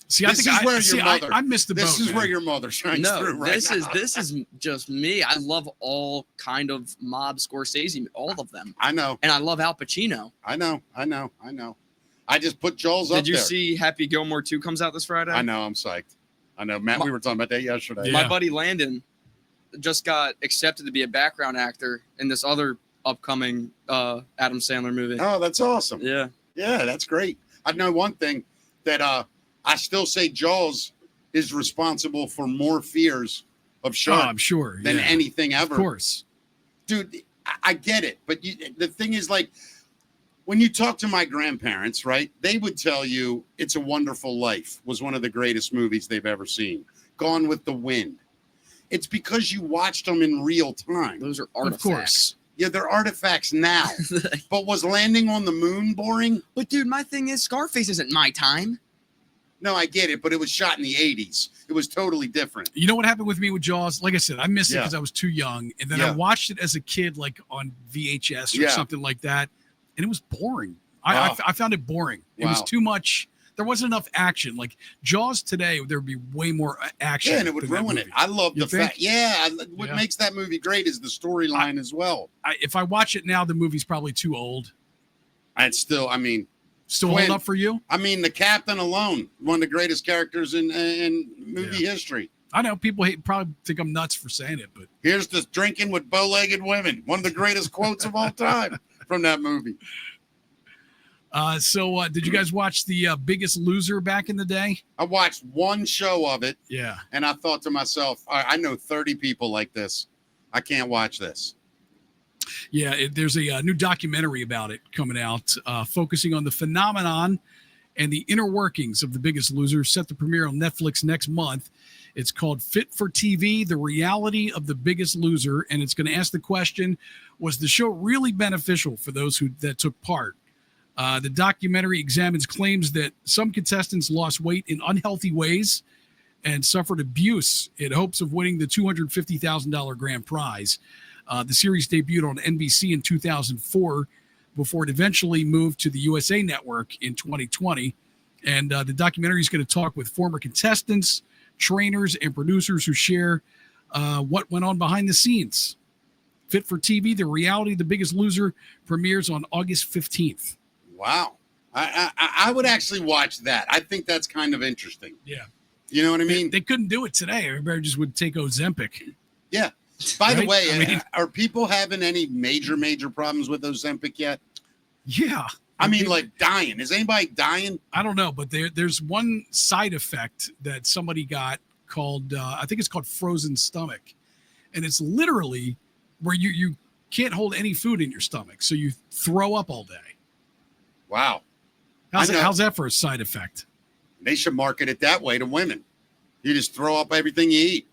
See, This is where your mother- I missed the this boat. is man. where your mother shines No, through right this is now. this is just me. I love all kind of mob Scorsese, all of them, I know, and I love Al Pacino. I know. I just put Jaws up Did you there. see Happy Gilmore 2 comes out this Friday? I know. I'm psyched. I know, Matt. My- We were talking about that yesterday. Yeah. My buddy Landon just got accepted to be a background actor in this other upcoming Adam Sandler movie. Oh, that's awesome. Yeah. Yeah, that's great. I know one thing that I still say Jaws is responsible for more fears of Oh, sharks I'm sure. than yeah. anything ever. Of course. Dude, I get it, but the thing is, like, when you talk to my grandparents, right, they would tell you It's a Wonderful Life was one of the greatest movies they've ever seen. Gone with the Wind. It's because you watched them in real time. Those are Of artifacts. course. Yeah, they're artifacts now. But was Landing on the Moon boring? But dude, my thing is Scarface isn't my time. No, I get it, but it was shot in the 80s. It was totally different. You know what happened with me with Jaws? Like I said, I missed it Yeah. because I was too young. And then Yeah. I watched it as a kid, like on VHS or Yeah. something like that. And it was boring. Wow. I found it boring. It was Wow. too much. There wasn't enough action. Like Jaws today, there would be way more action. Yeah, and it would than that ruin it. movie. I love You the think? fact. Yeah, what Yeah. makes that movie great is the storyline as well. If I watch it now, the movie's probably too old. And still, I mean, Still Quinn. hold up for you? the captain alone, one of the greatest characters in movie history. I know people probably think I'm nuts for saying it, but Here's the drinking with bow-legged women. One of the greatest quotes of all time from that movie. so did you guys watch the Biggest Loser back in the day? I watched one show of it, Yeah. and I thought to myself, I know 30 people like this. I can't watch this. Yeah, there's a new documentary about it coming out, focusing on the phenomenon and the inner workings of The Biggest Loser, set to premiere on Netflix next month. It's called Fit for TV, The Reality of the Biggest Loser, and it's going to ask the question, was the show really beneficial for those that took part? The documentary examines claims that some contestants lost weight in unhealthy ways and suffered abuse in hopes of winning the $250,000 grand prize. The series debuted on NBC in 2004 before it eventually moved to the USA Network in 2020. And the documentary is going to talk with former contestants, trainers, and producers who share what went on behind the scenes. Fit for TV, The Reality of the Biggest Loser premieres on August 15th. Wow. I would actually watch that. I think that's kind of interesting. Yeah. You know what I mean? They couldn't do it today. Everybody just would take Ozempic. Yeah. By the Right? way, I mean- are people having any major problems with Ozempic yet? Yeah. I mean, like dying. Is anybody dying? I don't know, but there's one side effect that somebody got called, I think it's called frozen stomach. And it's literally where you can't hold any food in your stomach. So you throw up all day. Wow. How's I know. that for a side effect? They should market it that way to women. You just throw up everything you eat.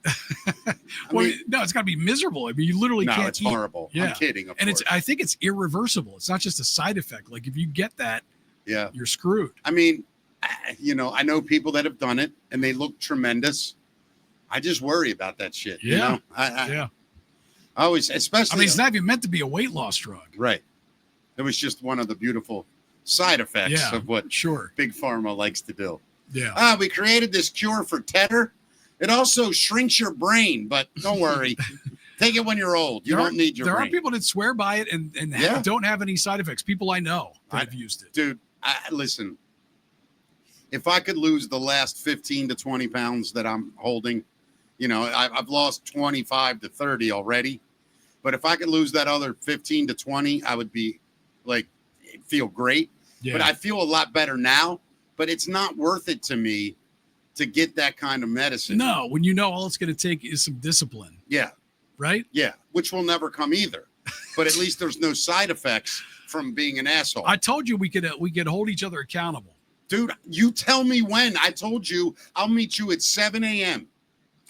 Well, no, it's got to be miserable. I mean, you literally no, can't it's eat. horrible. Yeah. I'm kidding. Of And course. I think it's irreversible. It's not just a side effect. Like if you get that, Yeah. you're screwed. I mean, I know people that have done it and they look tremendous. I just worry about that shit. You Yeah. know? I Yeah. always, especially. I mean, it's not even meant to be a weight loss drug. right. It was just one of the beautiful side effects Yeah. of what Sure. Big Pharma likes to do. Yeah. We created this cure for tetter. It also shrinks your brain, but don't worry. Take it when you're old. You don't need your There brain. are people that swear by it and Yeah. don't have any side effects. People I know that I- have used it. Dude, listen, if I could lose the last 15 to 20 pounds that I'm holding, I've lost 25 to 30 already. But if I could lose that other 15 to 20, I would be feel great. Yeah. But I feel a lot better now. But it's not worth it to me to get that kind of medicine. No, when you know all it's going to take is some discipline, Yeah. right? Yeah. Which will never come either. But at least there's no side effects from being an asshole. I told you we could hold each other accountable. Dude, you tell me when. I told you I'll meet you at 7 a.m.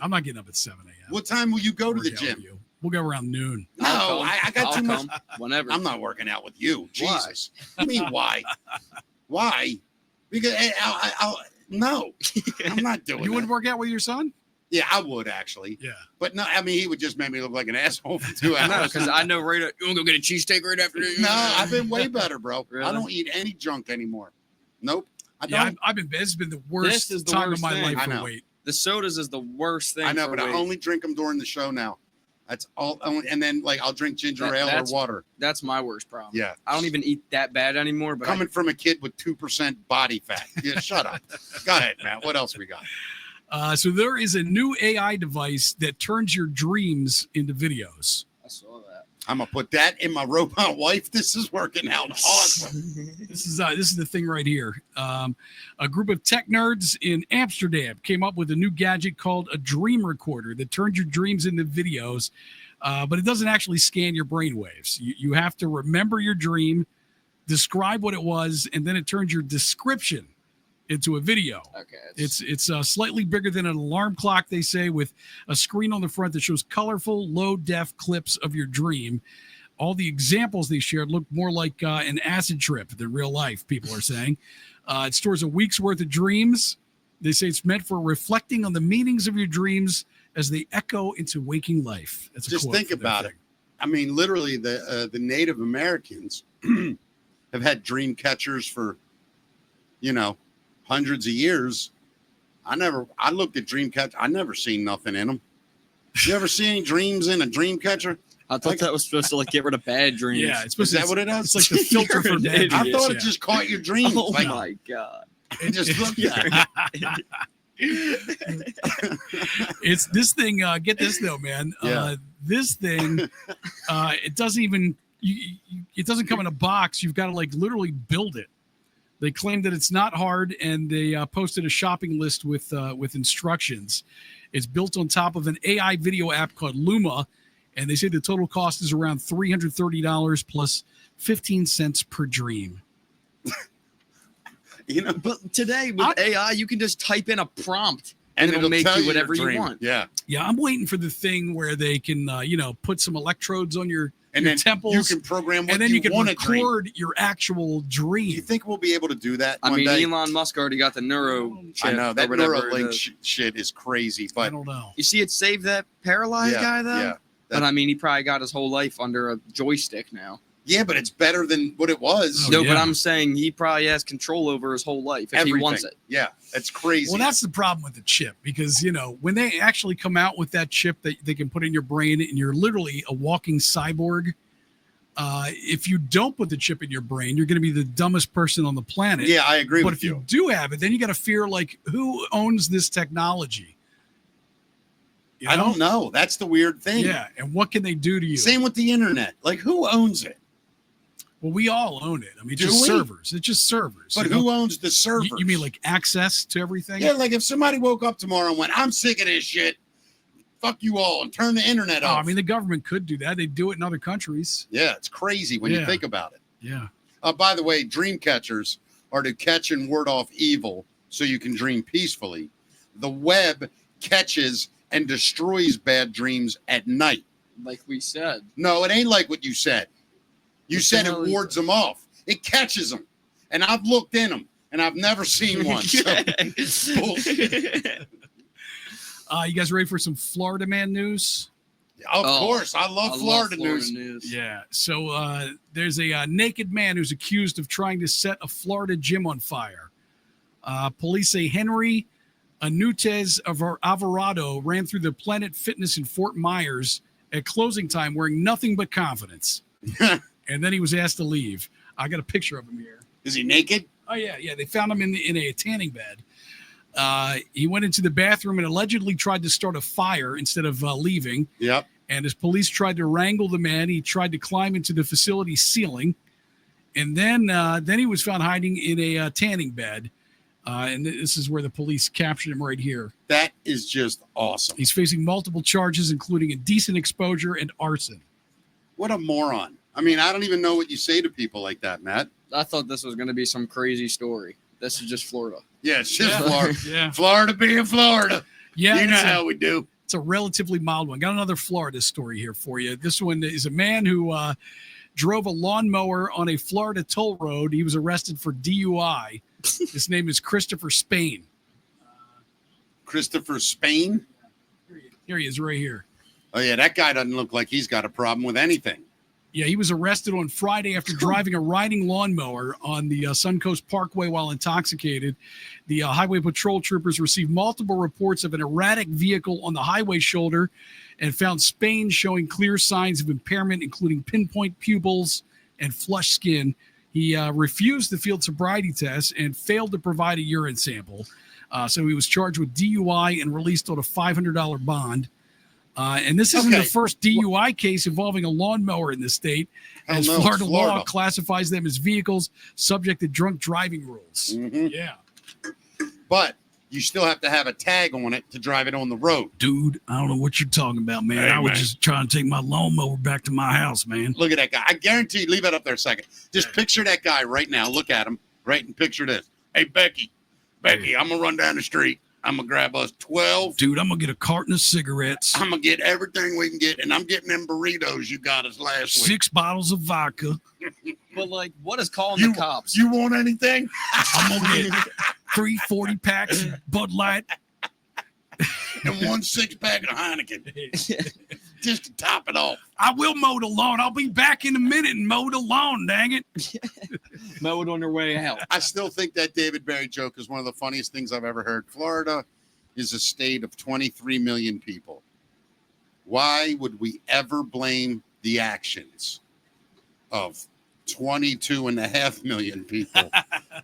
I'm not getting up at 7 a.m. What time will you go to the Work out with gym? you. We'll go around noon. No, I got I'll too much. come whenever. I'm not working out with you. Why? Jesus. I mean, why? Why? Because no, I'm not doing You that. wouldn't work out with your son? Yeah, I would actually. Yeah. But no, I mean, he would just make me look like an asshole for 2 No, hours. because I know you want to go get a cheesesteak right after this? No, I've been way better, bro. Really? I don't eat any junk anymore. Nope. I Yeah, don't. I've been. This has been the worst This is the time worst of my thing. life I for know. weight. The sodas is the worst thing. I know, for but I weight. only drink them during the show now. That's all. And then, I'll drink ginger ale or that's- water. That's my worst problem. Yeah. I don't even eat that bad anymore. But Coming from a kid with 2% body fat. Yeah, shut up. Go ahead, Matt. What else we got? So there is a new AI device that turns your dreams into videos. I saw that. I'm gonna put that in my robot wife. This is working out awesome. This is the thing right here. A group of tech nerds in Amsterdam came up with a new gadget called a dream recorder that turns your dreams into videos, but it doesn't actually scan your brainwaves. You have to remember your dream, describe what it was, and then it turns your description into a video. Okay. It's slightly bigger than an alarm clock, they say, with a screen on the front that shows colorful, low-def clips of your dream. All the examples they shared look more like an acid trip than real life, people are saying. It stores a week's worth of dreams. They say it's meant for reflecting on the meanings of your dreams as they echo into waking life. That's a Just quote think for that about thing. it. I mean, literally, the Native Americans have had dream catchers for, hundreds of years. I looked at dream catcher. I never seen nothing in them. You ever see any dreams in a dream catcher? I thought that was supposed to like get rid of bad dreams. Yeah, it's Is supposed to. that what it is? It's like the filter You're for an bad idiot. I dreams, thought yeah. it just caught your dreams. Oh Like, my god. it just looked at it. It's this thing. Get this though, man. Yeah. This thing, it doesn't even. It doesn't come in a box. You've got to like literally build it. They claim that it's not hard, and they posted a shopping list with instructions. It's built on top of an AI video app called Luma, and they say the total cost is around $330 plus 15 cents per dream. But today with AI, you can just type in a prompt And it'll make tell you your whatever you dream. want. Yeah. Yeah, I'm waiting for the thing where they can, put some electrodes on your And your then temples, you can program what and then you can want to dream. record your actual You dream. think we'll be able to do that I one mean, day? Elon Musk already got the neuro chip. I know or that whatever it Neuralink is. shit is crazy, I but don't know. You see, it saved that paralyzed guy though. yeah, But I mean, he probably got his whole life under a joystick now. yeah, but it's better than what it was. Oh, No, yeah. but I'm saying he probably has control over his whole life if he wants it. Yeah, that's crazy. Well, that's the problem with the chip because, when they actually come out with that chip that they can put in your brain and you're literally a walking cyborg, if you don't put the chip in your brain, you're going to be the dumbest person on the planet. yeah, I agree But with if you do have it, then you got to fear, like, who owns this technology? You I don't know. That's the weird thing. Yeah, and what can they do to you? Same with the internet. Like, who owns it? Well, we all own it. I mean, it's Do just we? servers. It's just servers. But you know? who owns the servers? You mean like access to everything? Yeah, like if somebody woke up tomorrow and went, I'm sick of this shit, fuck you all, and turn the internet Oh, off. I mean, the government could do that. They do it in other countries. yeah, it's crazy when you Yeah. think about it. Yeah. By the way, dream catchers are to catch and ward off evil so you can dream peacefully. The web catches and destroys bad dreams at night. Like we said. No, it ain't like what you said. You What said the it hell is wards them off. It catches them. And I've looked in them, and I've never seen one. So, bullshit. You guys ready for some Florida man news? Of Oh, course, I love Florida news. Yeah. So there's a naked man who's accused of trying to set a Florida gym on fire. Police say Henry Anutez of Alvarado ran through the Planet Fitness in Fort Myers at closing time wearing nothing but confidence. And then he was asked to leave. I got a picture of him here. Is he naked? Oh, yeah. They found him in a tanning bed. He went into the bathroom and allegedly tried to start a fire instead of leaving. Yep. And as police tried to wrangle the man, he tried to climb into the facility ceiling. And then he was found hiding in a tanning bed. And this is where the police captured him right here. That is just awesome. He's facing multiple charges, including indecent exposure and arson. What a moron. I mean, I don't even know what you say to people like that, Matt. I thought this was going to be some crazy story. This is just Florida. Yeah, it's just Yeah. Florida. Yeah. Florida being Florida. Yeah. You know it's a- how we do. It's a relatively mild one. Got another Florida story here for you. This one is a man who drove a lawnmower on a Florida toll road. He was arrested for DUI. His name is Christopher Spain. Christopher Spain. Here he is right here. Oh, yeah, that guy doesn't look like he's got a problem with anything. Yeah, he was arrested on Friday after driving a riding lawnmower on the Suncoast Parkway while intoxicated. The highway patrol troopers received multiple reports of an erratic vehicle on the highway shoulder and found Spain showing clear signs of impairment, including pinpoint pupils and flushed skin. He refused the field sobriety test and failed to provide a urine sample. So he was charged with DUI and released on a $500 bond. And this isn't the Okay. first DUI case involving a lawnmower in the state, Hell as no, it's Florida law Florida. classifies them as vehicles subject to drunk driving rules. Mhm. Yeah. But you still have to have a tag on it to drive it on the road. Dude, I don't know what you're talking about, man. Hey, I was man. just trying to take my lawnmower back to my house, man. Look at that guy. I guarantee, leave that up there a second. Just picture that guy right now. Look at him, right? And picture this. Hey, Becky, I'm going to run down the street. I'm going to grab us 12. Dude, I'm going to get a carton of cigarettes, I'm going to get everything we can get. And I'm getting them burritos you got us last week. 6 bottles of vodka. But like, what is calling You, the cops? you want anything? I'm going to get 3 40 packs of Bud Light. And 1 6-pack of Heineken. Just to top it off. I will mow the lawn. I'll be back in a minute and mow the lawn, dang it. Mow it on their way out. I still think that David Barry joke is one of the funniest things I've ever heard. Florida is a state of 23 million people. Why would we ever blame the actions of 22.5 million people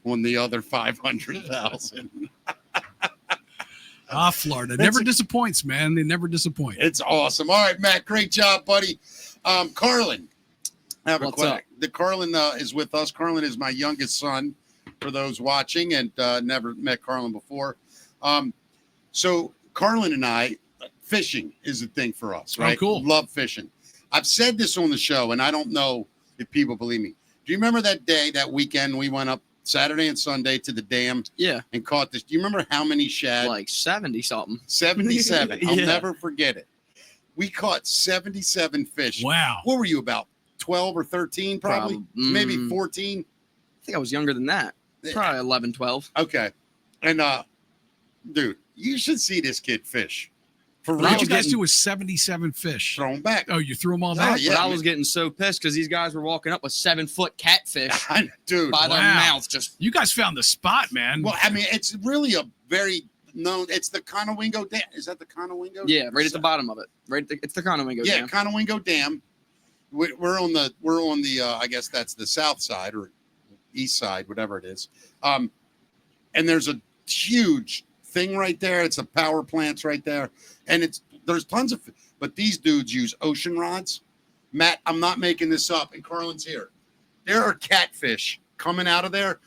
on the other 500,000? Florida never disappoints, man. They never disappoint. It's awesome. All right, Matt, great job, buddy. Carlin, I have a What's question. up? The Carlin is with us. Carlin is my youngest son, for those watching, and never met Carlin before. So Carlin and I, fishing is a thing for us, right? Oh, cool. Love fishing. I've said this on the show, and I don't know if people believe me. Do you remember that weekend we went up Saturday and Sunday to the dam Yeah, and caught this? Do you remember how many shad? like 70 something. 77. I'll Yeah. never forget it. We caught 77 fish. Wow. What were you, about 12 or 13 probably? Maybe 14? I think I was younger than that. Probably 11, 12. Okay. And dude, you should see this kid fish. For What real. did you guys do with 77 fish? Throw him back. Oh, you threw them all Oh, back? yeah. But I man. was getting so pissed because these guys were walking up with 7-foot catfish Dude. by their Wow. mouth. Just You guys found the spot, man. Well, I mean, it's really a very known. It's the Conowingo Dam. Is that the Conowingo? yeah, right at the bottom of it. It's the Conowingo Yeah, Dam. Conowingo Dam. We're on the I guess that's the south side or east side, whatever it is. And there's a huge thing right there. It's a power plant's right there, and there's tons of. But these dudes use ocean rods. Matt, I'm not making this up. And Carlin's here. There are catfish coming out of there.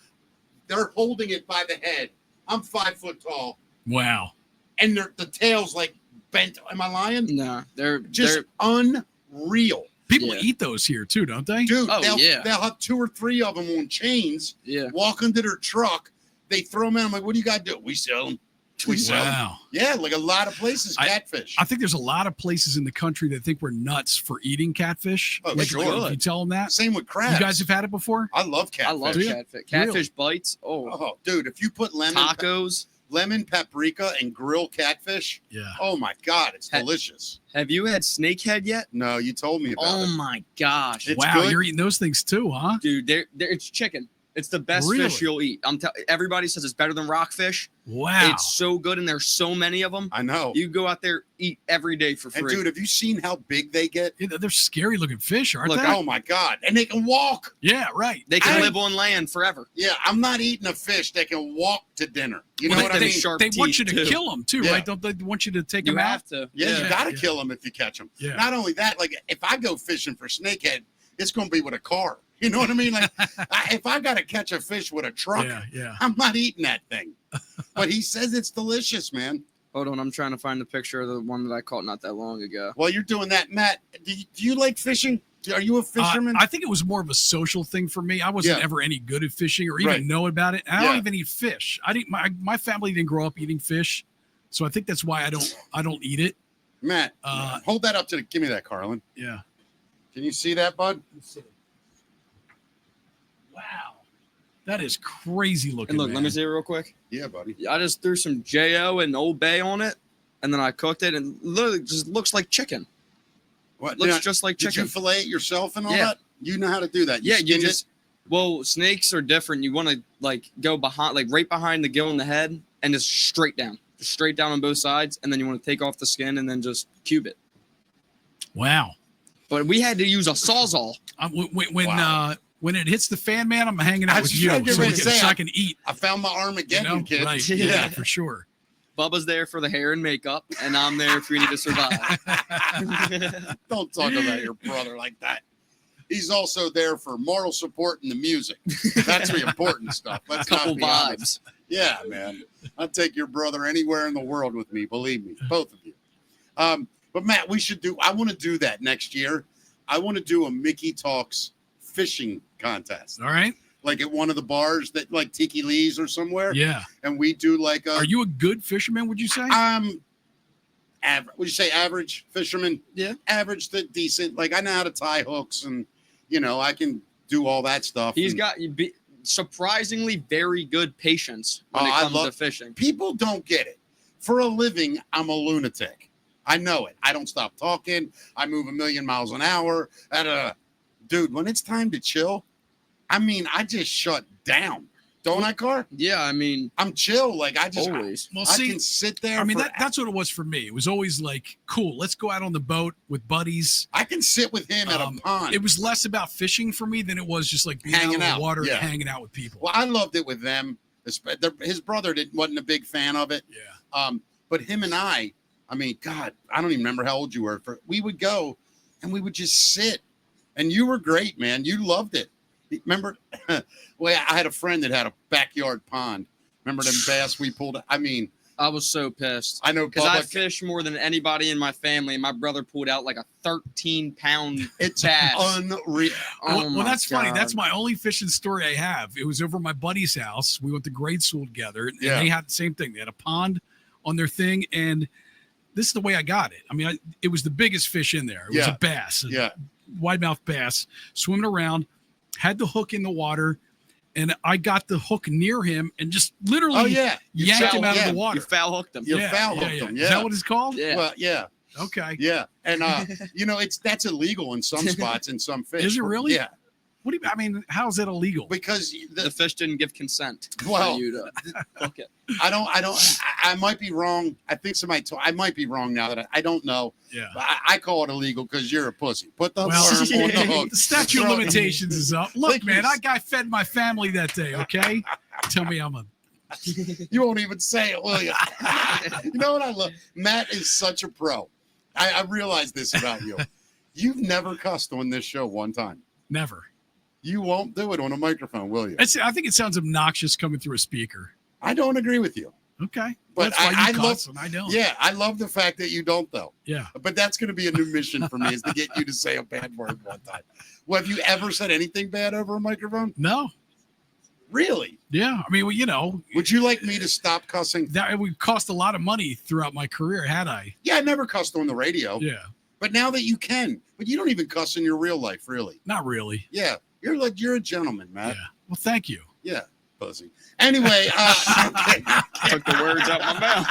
They're holding it by the head. I'm 5 foot tall, Wow. and the tail's like bent. Am I lying? No, they're Just unreal. People Yeah. eat those here too, don't they? Dude, Oh, yeah. they'll have 2 or 3 of them on chains, yeah. walk into their truck, they throw them in. I'm like, what do you got to do? We sell them. We sell them. Wow. Yeah, like a lot of places, I- catfish. I think there's a lot of places in the country that think we're nuts for eating catfish. Oh, Like, sure. if you tell them that. Same with crabs. You guys have had it before? I love catfish. I love Do you? catfish. Catfish bites. Oh, Oh, dude, if you put tacos. lemon paprika and grill catfish, Yeah. oh my God, it's Ha- delicious. Have you had snakehead yet? No, you told me about Oh it. my gosh, It's Wow, good. you're eating those things too, huh? dude! It's chicken. It's the best Really? fish you'll eat. Everybody says it's better than rockfish. Wow. It's so good, and there's so many of them. I know. You go out there, eat every day for And free. dude, have you seen how big they get? Yeah, they're scary looking fish, aren't Look, they? Oh my God. And they can walk. Yeah, right. they can I- live on land forever. Yeah, I'm not eating a fish that can walk to dinner. You know Well, what they, I they, mean? Sharp they want you teeth, to too. kill them too, Yeah. right? Don't they want you to take You them have out? to. Yeah, you Yeah, got to yeah. kill them if you catch them. Yeah. Not only that, like if I go fishing for snakehead, it's going to be with a car. You know what I mean? Like if I got to catch a fish with a truck, Yeah, yeah. I'm not eating that thing. But he says it's delicious, man. Hold on, I'm trying to find the picture of the one that I caught not that long ago. While you're doing that, Matt, do you like fishing? Are you a fisherman? I think it was more of a social thing for me. I wasn't Yeah. ever any good at fishing or even Right. know about it. And I Yeah. don't even eat fish. I didn't. My family didn't grow up eating fish, so I think that's why I don't eat it. Matt, hold that up to give me that, Carlin. Yeah. Can you see that, bud? Wow, that is crazy looking. And look, man. let me see it real quick. Yeah, buddy. I just threw some Jo and Old Bay on it, and then I cooked it, and literally just looks like chicken. What? Looks Now, just like did chicken. you fillet it yourself and all Yeah. that? You know how to do that. Yeah, you skinned it? just well, snakes are different. You want to like go behind, like right behind the gill in the head, and just straight down on both sides, and then you want to take off the skin and then just cube it. Wow. But we had to use a sawzall. Wow. When it hits the fan, man, I'm hanging out I with was you trying to so, get ready to say, I can eat. I found my You Armageddon know? kid. Right. Yeah. Yeah, for sure. Bubba's there for the hair and makeup, and I'm there if we need to survive. Don't talk about your brother like that. He's also there for moral support and the music. That's the important stuff. Let's Couple not be honest. vibes. Yeah, man. I'd take your brother anywhere in the world with me. Believe me, both of you. But Matt, I want to do that next year. I want to do a Mickey Talks fishing contest. All right. Like at one of the bars that like Tiki Lee's or somewhere. Yeah. And we do like Are you a good fisherman, would you say? Average. Would you say average fisherman? Yeah. Average to decent. Like I know how to tie hooks and, I can do all that stuff. He's and got surprisingly very good patience when it comes to fishing. People don't get it. For a living, I'm a lunatic. I know it. I don't stop talking. I move 1,000,000 miles an hour. Dude, when it's time to chill, I just shut down. Don't I, Car? Yeah, I'm chill. Like I just always. Well, I see, can sit there. that's what it was for me. It was always like, cool, let's go out on the boat with buddies. I can sit with him at a pond. It was less about fishing for me than it was just like being Hanging out in out, the water yeah. and hanging out with people. Well, I loved it with them. His brother wasn't a big fan of it. Yeah. But him and I God, I don't even remember how old you were. We would go and we would just sit. And you were great, man. You loved it. Remember? Well, I had a friend that had a backyard pond. Remember them bass we pulled? I was so pissed. I know because I fish more than anybody in my family, and my brother pulled out like a 13-pound it's bass. Unreal. Well, that's funny. God. That's my only fishing story I have. It was over at my buddy's house. We went to grade school together, and Yeah. they had the same thing. They had a pond on their thing, and this is the way I got it. It was the biggest fish in there. It was Yeah. a bass, Yeah. wide-mouth bass, swimming around, had the hook in the water, and I got the hook near him and just literally Oh, yeah. yanked him out of the You water. foul hooked him. You foul hooked him. Is Yeah. that what it's called? Yeah. Well, yeah. Okay. Yeah. And, that's illegal in some spots in some fish. Is it really? Yeah. What do you? How's that illegal? Because The fish didn't give consent Well, for you to hook it. I might be wrong. I think somebody I might be wrong now that I don't know. Yeah. But I call it illegal because you're a pussy. Put the Well, worm on the hook. the statute of Throw- limitations is up. Look, Like man, you- I fed my family that day. Okay, tell me I'm a. You won't even say it, will you? You know what I love? Matt is such a pro. I realize this about you. You've never cussed on this show one time. Never. You won't do it on a microphone, will you? I think it sounds obnoxious coming through a speaker. I don't agree with you. Okay, But that's why I you love- cuss and I don't. Yeah, I love the fact that you don't, though. Yeah. But that's going to be a new mission for me is to get you to say a bad word one time. Well, have you ever said anything bad over a microphone? No. Really? Yeah. Would you like me to stop cussing? That would cost a lot of money throughout my career, had I. Yeah, I never cussed on the radio. Yeah. But now that you can, but you don't even cuss in your real life, really. Not really. Yeah, you're a gentleman, Matt. Yeah. Well, thank you. Yeah, pussy. Anyway, okay. Took the words out my mouth.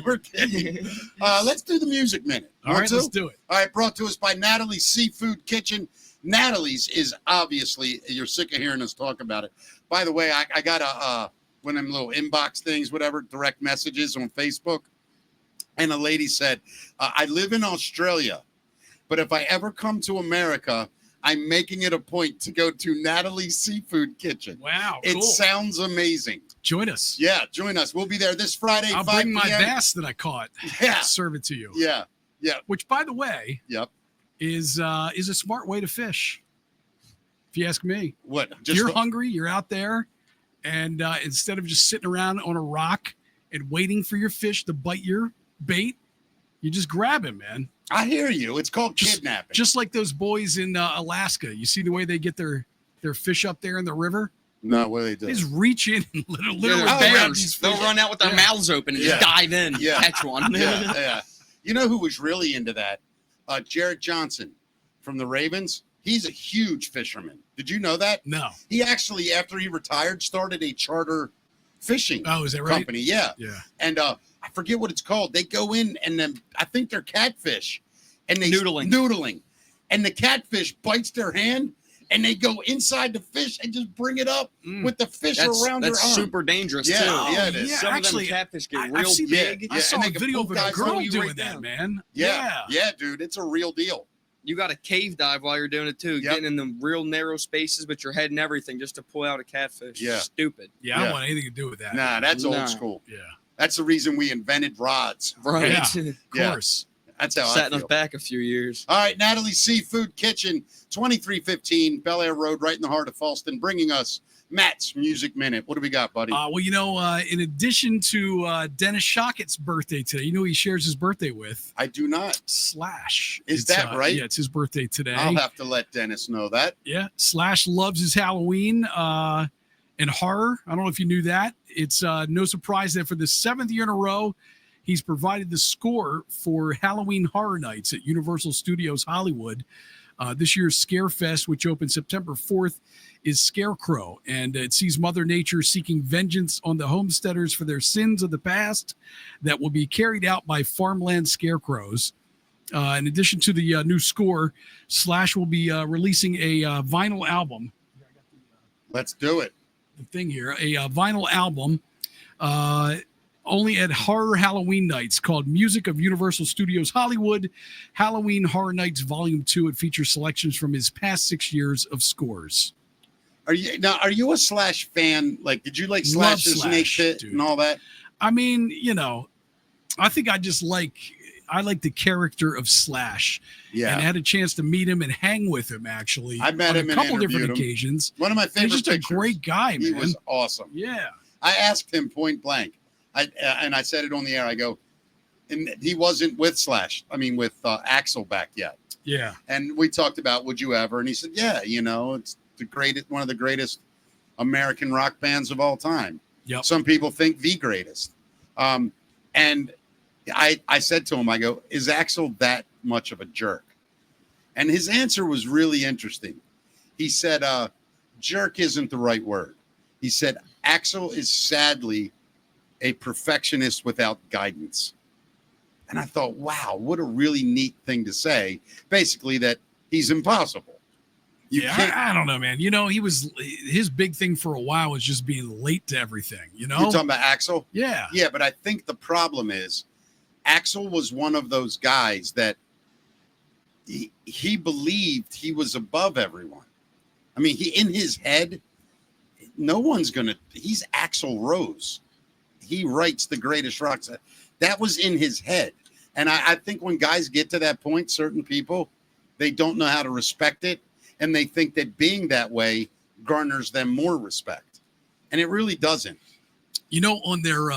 We're kidding. Let's do the music minute. All Want right, to? let's do it. All right, brought to us by Natalie's Seafood Kitchen. Natalie's is obviously, you're sick of hearing us talk about it. By the way, I got one of them little inbox things, whatever, direct messages on Facebook. And a lady said, I live in Australia, but if I ever come to America, I'm making it a point to go to Natalie's Seafood Kitchen. Wow. It Cool. sounds amazing. Join us. Yeah, join us. We'll be there this Friday, I'll 5 bring my p.m. bass that I caught. Yeah. Serve it to you. Yeah. Which, by the way, Yep. is a smart way to fish. If you ask me. What? If you're hungry, you're out there, and instead of just sitting around on a rock and waiting for your fish to bite your bait, you just grab him, man. I hear you. It's called kidnapping. Just like those boys in Alaska. You see the way they get their fish up there in the river? No, what do they do? They just reach in and literally They're grab bears. these They'll fish. run out with their Yeah. mouths open and Yeah. just dive in, Yeah. catch one. Yeah. You know who was really into that? Jared Johnson from the Ravens. He's a huge fisherman. Did you know that? No. He actually, after he retired, started a charter fishing Oh, is that right? company. Yeah. Yeah. And I forget what it's called. They go in and then I think they're catfish. And they Noodling. And the catfish bites their hand and they go inside the fish and just bring it up with the fish around their That's arm. super dangerous Yeah, too. yeah, it is. Yeah, Some actually, of them catfish get I've real seen big. I Yeah, saw and a they can video pull of a guys girl throw you doing right that, down. man. Yeah, dude, it's a real deal. You got to cave dive while you're doing it too, Yep. getting in the real narrow spaces with your head and everything just to pull out a catfish. Yeah. Stupid. Yeah, I Yeah. don't want anything to do with that. Nah, that's Nah. old school. Yeah, That's the reason we invented rods. Right. Yeah. of Yeah. course. That's how I Setting us feel. back a few years. All right, Natalie Seafood Kitchen, 2315 Bel Air Road, right in the heart of Falston, bringing us Matt's Music Minute. What do we got, buddy? Well, in addition to Dennis Shockett's birthday today, you know who he shares his birthday with? I do not. Slash. Is It's, that right? Yeah, it's his birthday today. I'll have to let Dennis know that. Yeah, Slash loves his Halloween and horror. I don't know if you knew that. It's no surprise that for the 7th year in a row, he's provided the score for Halloween Horror Nights at Universal Studios Hollywood. This year's Scarefest, which opens September 4th, is Scarecrow, and it sees Mother Nature seeking vengeance on the homesteaders for their sins of the past that will be carried out by farmland scarecrows. In addition to the new score, Slash will be releasing a vinyl album. Let's do it. The thing here, a vinyl album only at Horror Halloween Nights called Music of Universal Studios Hollywood Halloween Horror Nights Volume 2. It features selections from his past 6 years of scores. Are you a Slash fan? Like, did you like Slash's Slash, Snake Pit dude. and all that? I mean, I think I like the character of Slash. And Yeah. had a chance to meet him and hang with him, actually. I met on him a and couple different interviewed him. occasions. One of my He's favorite just a pictures. great guy, He man. was awesome. Yeah. I asked him point blank. I said it on the air. I go, and he wasn't with Slash. I mean, with Axl back yet. Yeah. And we talked about Would You Ever, and he said, yeah, it's one of the greatest American rock bands of all time. Yep. Some people think the greatest. And I said to him, I go, is Axl that much of a jerk? And his answer was really interesting. He said, jerk isn't the right word. He said, Axl is sadly a perfectionist without guidance. And I thought, wow, what a really neat thing to say. Basically, that he's impossible. You can't. I don't know, man. His big thing for a while was just being late to everything, You're talking about Axl? Yeah. Yeah, but I think the problem is Axl was one of those guys that he believed he was above everyone. I mean, in his head, he's Axl Rose. He writes the greatest rock. That was in his head. And I think when guys get to that point, certain people, they don't know how to respect it. And they think that being that way garners them more respect. And it really doesn't. On their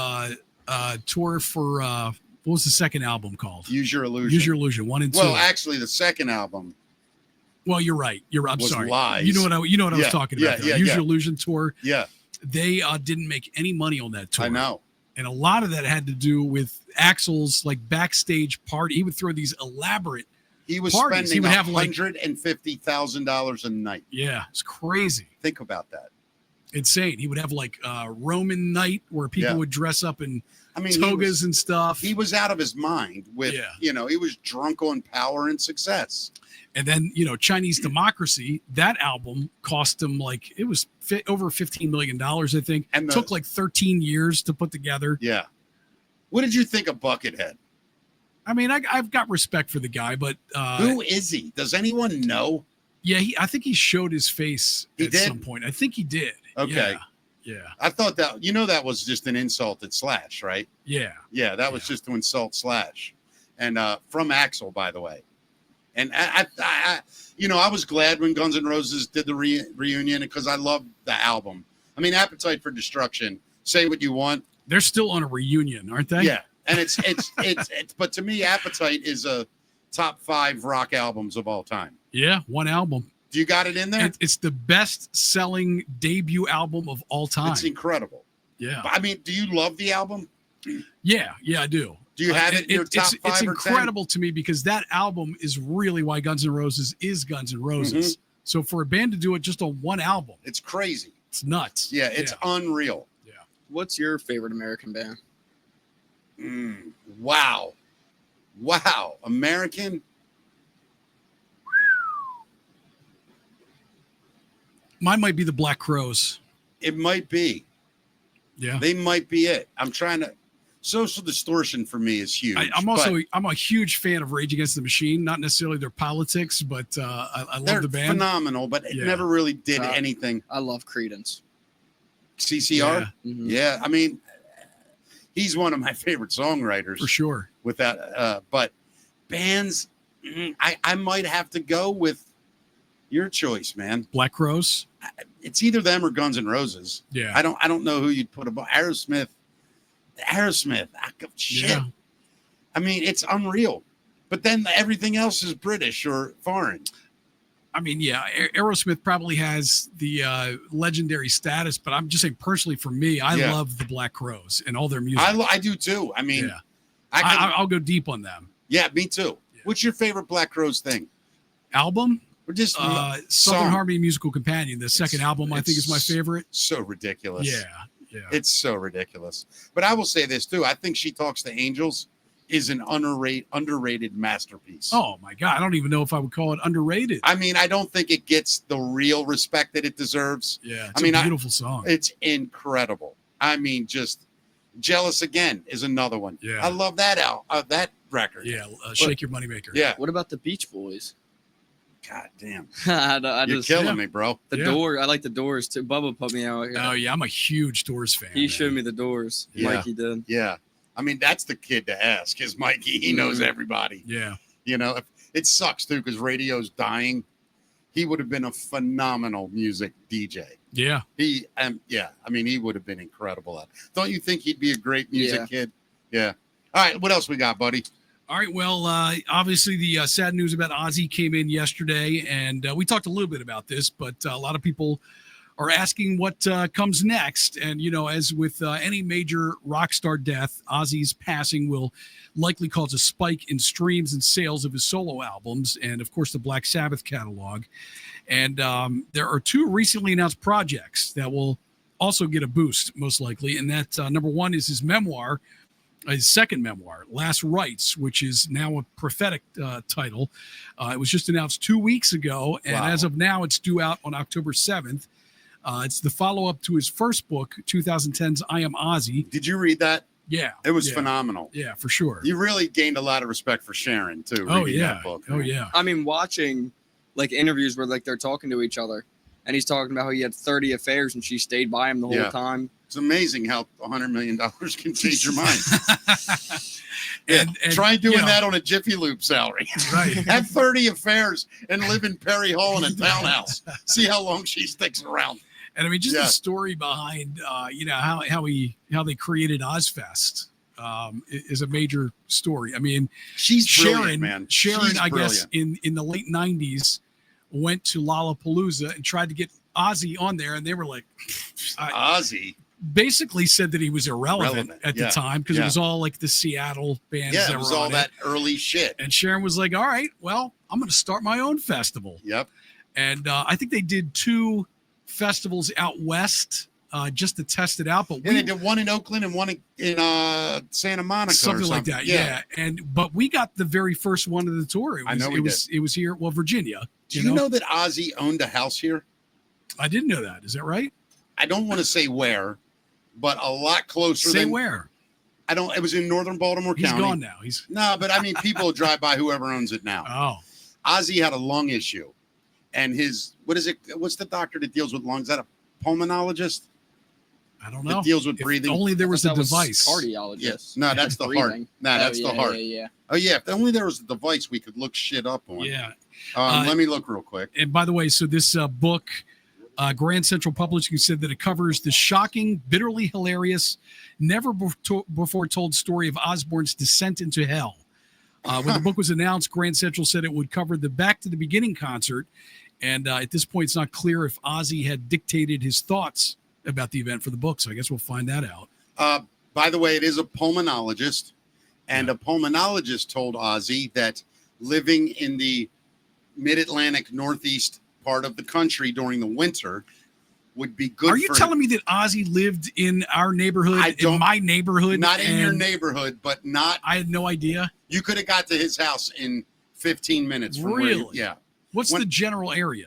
tour for, what was the second album called? Use Your Illusion. Use Your Illusion 1 and 2. Well, actually, the second album. Well, you're right. I'm was sorry. Lies. You know what I was Yeah, talking yeah, about. though. yeah, Use yeah. Your Illusion tour. Yeah, They didn't make any money on that tour. I know. And a lot of that had to do with Axl's backstage party. He would throw these elaborate. He was Parties. spending He would have, $150,000 a night. Yeah, it's crazy. Think about that. Insane. He would have Roman night where people Yeah. would dress up in I mean, togas and stuff. he was out of his mind with, Yeah. he was drunk on power and success. And then, Chinese Democracy, that album cost him it was over $15 million, I think. And took 13 years to put together. Yeah. What did you think of Buckethead? I mean, I've got respect for the guy, but Who is he? Does anyone know? yeah, I think he showed his face He at did? some point. I think he did. Okay. Yeah. I thought that was just an insult at Slash, right? Yeah. Yeah, that was just to insult Slash. And from Axl, by the way. And I was glad when Guns N' Roses did the reunion because I loved the album. I mean, Appetite for Destruction, say what you want. They're still on a reunion, aren't they? Yeah. And it's but to me, Appetite is a top 5 rock albums of all time. Yeah, one album. Do you got it in there? It's the best-selling debut album of all time. It's incredible. Yeah. I mean, do you love the album? Yeah, I do. Do you have it in your top 5 It's or 10? incredible to me because that album is really why Guns N' Roses is Guns N' Roses. Mm-hmm. So for a band to do it just on one album, It's crazy. it's nuts. Yeah, it's unreal. What's your favorite American band? Wow. American. Mine might be the Black Crowes. It might be. Yeah. They might be it. I'm trying to. Social Distortion for me is huge. I'm a huge fan of Rage Against the Machine, not necessarily their politics, but I they're love the band. phenomenal, but it never really did anything. I love Credence. CCR? Yeah. Yeah, I mean, he's one of my favorite songwriters. For sure. With that, but bands, I might have to go with your choice, man. Black Crowes. It's either them or Guns N' Roses. Yeah. I don't know who you'd put above. Aerosmith. Shit. Yeah. I mean, it's unreal. But then everything else is British or foreign. I mean, yeah, Aerosmith probably has the legendary status, but I'm just saying personally for me, I love the Black Crowes and all their music. I do too. I mean, I'll go deep on them. Yeah, me too. Yeah. What's your favorite Black Crowes thing? Album? Or just Southern Harmony Musical Companion. The second album, I think, is my favorite. So ridiculous. Yeah. It's so ridiculous. But I will say this too. I think She Talks to Angels is an underrated masterpiece. Oh my God. I don't even know if I would call it underrated. I mean, I don't think it gets the real respect that it deserves. Yeah. It's a beautiful song. It's incredible. I mean, just Jealous Again is another one. Yeah. I love that that record. Yeah. Shake Your Moneymaker. Yeah. What about the Beach Boys? God damn. You're killing me, bro. The Door. I like the Doors too. Bubba put me out. Oh yeah. I'm a huge Doors fan. He showed me the Doors. Yeah. Mikey did. Yeah. I mean, that's the kid to ask is Mikey. He knows everybody. Yeah. You know, it sucks too because radio's dying. He would have been a phenomenal music DJ. Yeah. I mean, he would have been incredible at it. Don't you think he'd be a great music kid? Yeah. All right. What else we got, buddy? All right. Well, obviously the sad news about Ozzy came in yesterday, and we talked a little bit about this, but a lot of people are asking what comes next. And, you know, as with any major rock star death, Ozzy's passing will likely cause a spike in streams and sales of his solo albums and, of course, the Black Sabbath catalog. And there are two recently announced projects that will also get a boost, most likely. And that number one is his memoir, his second memoir, Last Rites, which is now a prophetic title. It was just announced 2 weeks ago. And as of now, it's due out on October 7th. It's the follow-up to his first book, 2010's I Am Ozzy. Did you read that? Yeah. It was phenomenal. Yeah, for sure. You really gained a lot of respect for Sharon, too. Reading that book, oh, yeah. I mean, watching like interviews where like they're talking to each other and he's talking about how he had 30 affairs and she stayed by him the whole time. It's amazing how $100 million can change your mind. and try doing that on a Jiffy Lube salary. Right. Have 30 affairs and live in Perry Hall in a townhouse. See how long she sticks around. And I mean, just the story behind, how they created Ozfest is a major story. I mean, she's Sharon, brilliant, man. Sharon, I guess, in the late 90s, went to Lollapalooza and tried to get Ozzy on there, and they were like, Ozzy basically said that he was irrelevant at the time because it was all like the Seattle bands. Yeah, that it was were all on that early shit. And Sharon was like, all right, well, I'm going to start my own festival. Yep. And I think they did 2 festivals out west just to test it out. But they did one in Oakland and one in Santa Monica, something like that. Yeah. But we got the very first one of the tour. It was here. Well, Virginia. Do you know that Ozzy owned a house here? I didn't know that. Is that right? I don't want to say where, but a lot closer. Say where? I don't. It was in northern Baltimore County. He's gone now. No, but I mean, people drive by whoever owns it now. Oh. Ozzy had a lung issue, and what's the doctor that deals with lungs? Is that a pulmonologist? I don't know. That deals with breathing. Only there was a device. Cardiologist. Yes. No, that's the heart. No, that's the heart. Yeah. Oh yeah. If only there was a device we could look shit up on. Yeah. Let me look real quick. And by the way, so this book, Grand Central Publishing said that it covers the shocking, bitterly hilarious, never before told story of Osbourne's descent into hell. When the book was announced, Grand Central said it would cover the Back to the Beginning concert. And at this point, it's not clear if Ozzy had dictated his thoughts about the event for the book. So I guess we'll find that out. By the way, it is a pulmonologist. And a pulmonologist told Ozzy that living in the mid-Atlantic northeast part of the country during the winter would be good. Are you telling me that Ozzy lived in our neighborhood, in my neighborhood? Not in your neighborhood, but not. I had no idea. You could have got to his house in 15 minutes. From really? Yeah. What's the general area?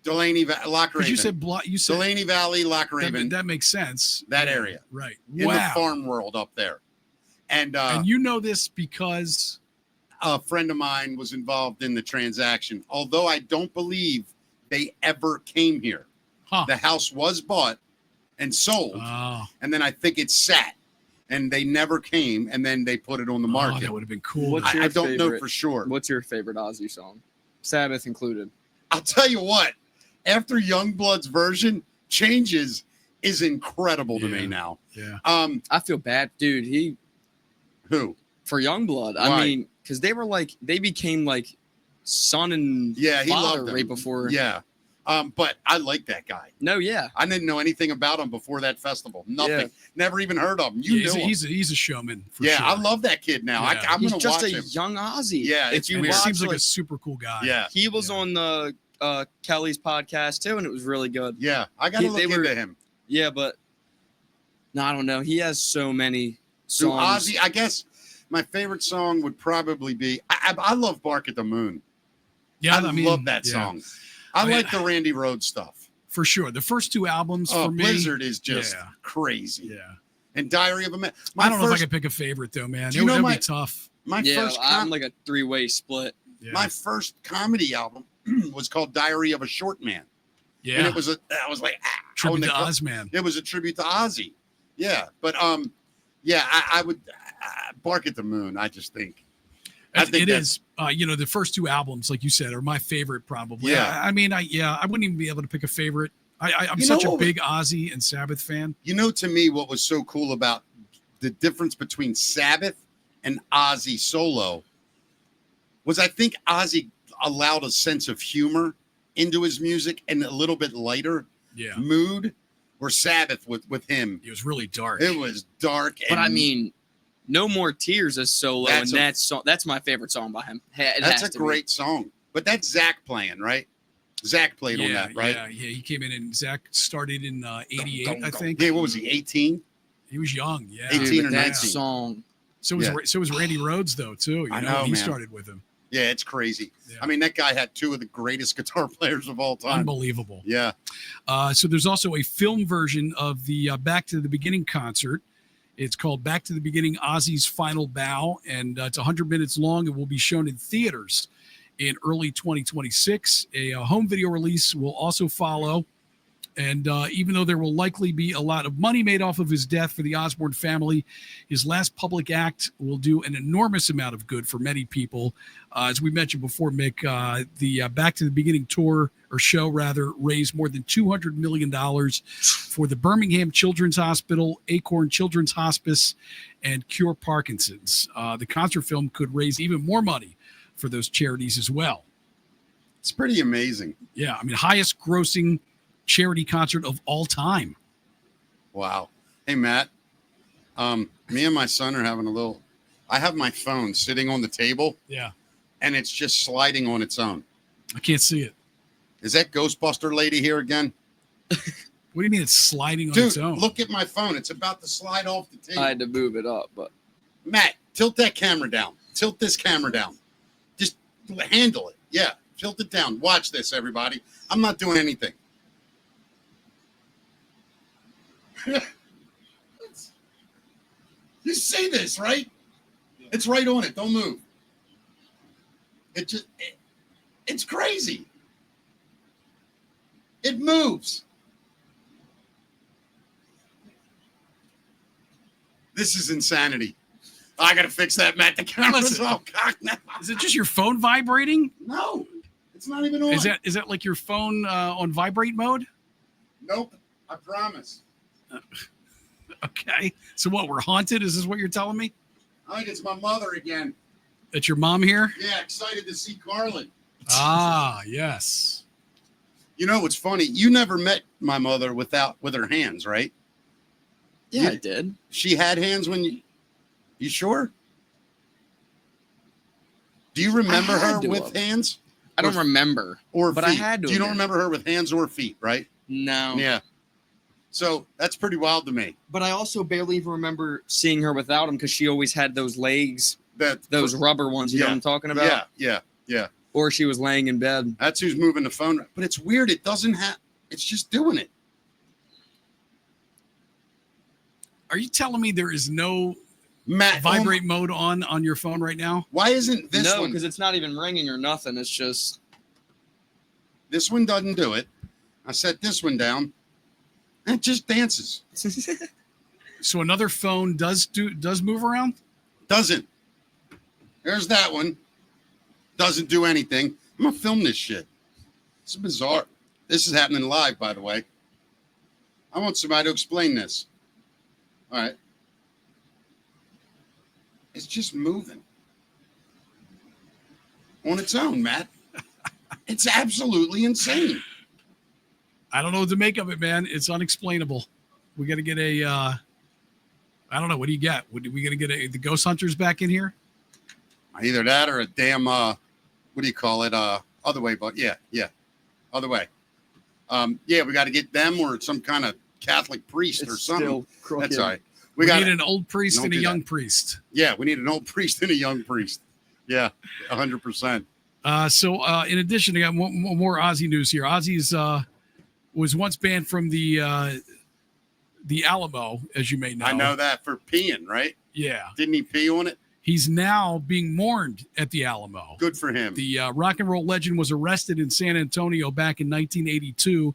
Delaney, Loch Raven. You said Delaney Valley, Loch Raven. That makes sense. That area. Right. In the farm world up there. And you know this because a friend of mine was involved in the transaction. Although I don't believe they ever came here. The house was bought and sold, and then I think it sat, and they never came, and then they put it on the market. That would have been cool. I don't know for sure. What's your favorite Ozzy song? Sabbath included. I'll tell you what. After Youngblood's version, Changes is incredible to me now. Yeah. I feel bad, dude. Who? For Youngblood. Why? I mean, because they became like son and He father loved him. right before. Yeah. But I like that guy. No, yeah. I didn't know anything about him before that festival. Nothing. Yeah. Never even heard of him. You knew him. He's a showman. For Yeah, sure. I love that kid now. Yeah. I'm He's going to just watch a him. young Ozzy. Yeah, if it's you And he weird. watch, seems like like, a super cool guy. Yeah. he was on the Kelly's podcast too, and it was really good. Yeah. I got to look into him. Yeah, but no, I don't know. He has so many So songs. Ozzy, I guess my favorite song would probably be I love Bark at the Moon. Yeah, I mean, love that yeah. song. I mean, like the Randy Rhoads stuff. For sure. The first two albums Oh, for me. Blizzard is just Yeah. crazy. Yeah. And Diary of a Man. I don't know if I could pick a favorite though, man. Do you know That'd my- be tough. My yeah, first I'm like a 3-way split. Yeah. my first comedy album was called Diary of a Short Man. yeah. And it was I was like Tribute to Nicole- Ozman. It was a tribute to Ozzy. Yeah, but yeah, I would Bark at the Moon. I just think I think It that's- is. The first two albums, like you said, are my favorite probably. Yeah. I mean, I wouldn't even be able to pick a favorite. I'm You know such a what big Ozzy and Sabbath fan. You know, to me, what was so cool about the difference between Sabbath and Ozzy solo was I think Ozzy allowed a sense of humor into his music and a little bit lighter Yeah. mood. Where Sabbath with him, It was really dark. it was dark. But I and mean, No More Tears is solo, That's and a- that's my favorite song by him. It that's has a to be. great song. But that's Zach playing, right? Zach played on that, right? Yeah. He came in and Zach started in 88, I think. Yeah, what was he, 18? He was young. Yeah. 18 Dude, or but that 19. song. So was Yeah. so was Randy Rhoads though too. I You know, when he man. started with him. Yeah, it's crazy. Yeah. I mean, that guy had two of the greatest guitar players of all time. Unbelievable. Yeah. So there's also a film version of the Back to the Beginning concert. It's called Back to the Beginning, Ozzy's Final Bow, and it's 100 minutes long. It will be shown in theaters in early 2026. A home video release will also follow. And even though there will likely be a lot of money made off of his death for the Osbourne family, his last public act will do an enormous amount of good for many people. As we mentioned before, Mick, the Back to the Beginning tour, or show rather, raised more than $200 million for the Birmingham Children's Hospital, Acorn Children's Hospice, and Cure Parkinson's. The concert film could raise even more money for those charities as well. It's pretty amazing. Yeah, I mean, highest grossing charity concert of all time. Wow. Hey, Matt. Me and my son are having I have my phone sitting on the table Yeah, and it's just sliding on its own. I can't see it. Is that Ghostbuster lady here again? What do you mean it's sliding on Dude, its own? look at my phone. It's about to slide off the table. I had to move it up, but Matt, tilt that camera down. Tilt this camera down. Just handle it. Yeah, tilt it down. Watch this, everybody. I'm not doing anything. You see this, right? It's right on it. Don't move. It's crazy. It moves. This is insanity. I gotta fix that, Matt. The camera's Listen. all cocked now. Is it just your phone vibrating? No, it's not even on. Is that like your phone on vibrate mode? Nope. I promise. Okay. So what? We're haunted? Is this what you're telling me? I think it's my mother again. That's your mom here? Yeah, excited to see Carlin. Ah, yes. You know what's funny? You never met my mother with her hands, right? yeah, Yeah. I did. She had hands when you sure? Do you remember I had her to with have. hands I don't remember. or But feet? I had to You don't have. remember her with hands or feet, right? No. Yeah. So that's pretty wild to me. But I also barely even remember seeing her without him because she always had those legs, That those rubber ones. You know Yeah. what I'm talking about? Yeah. Or she was laying in bed. That's who's moving the phone. But it's weird. It doesn't have. It's just doing it. Are you telling me there is no Matt, vibrate mode on your phone right now? why isn't this No, one? because it's not even ringing or nothing. It's just This one doesn't do it. I set this one down. It just dances. So another phone does move around? Doesn't. There's that one. Doesn't do anything. I'm gonna film this shit. This is bizarre. This is happening live, by the way. I want somebody to explain this. All right. It's just moving on its own, Matt. It's absolutely insane. I don't know what to make of it, man. It's unexplainable. We got to get a. I don't know. What do you got? We got to get the ghost hunters back in here. Either that or a damn what do you call it? Other way, but yeah, other way. Yeah, we got to get them or some kind of Catholic priest or something. still crooked. That's all right. We got need an old priest Don't and a do young that. priest. Yeah, we need an old priest and a young priest. Yeah, 100%. So in addition, I got more Ozzy news here. Ozzy's was once banned from the Alamo, as you may know. I know that for peeing, right? Yeah, Didn't he pee on it? he's now being mourned at the Alamo. Good for him. The rock and roll legend was arrested in San Antonio back in 1982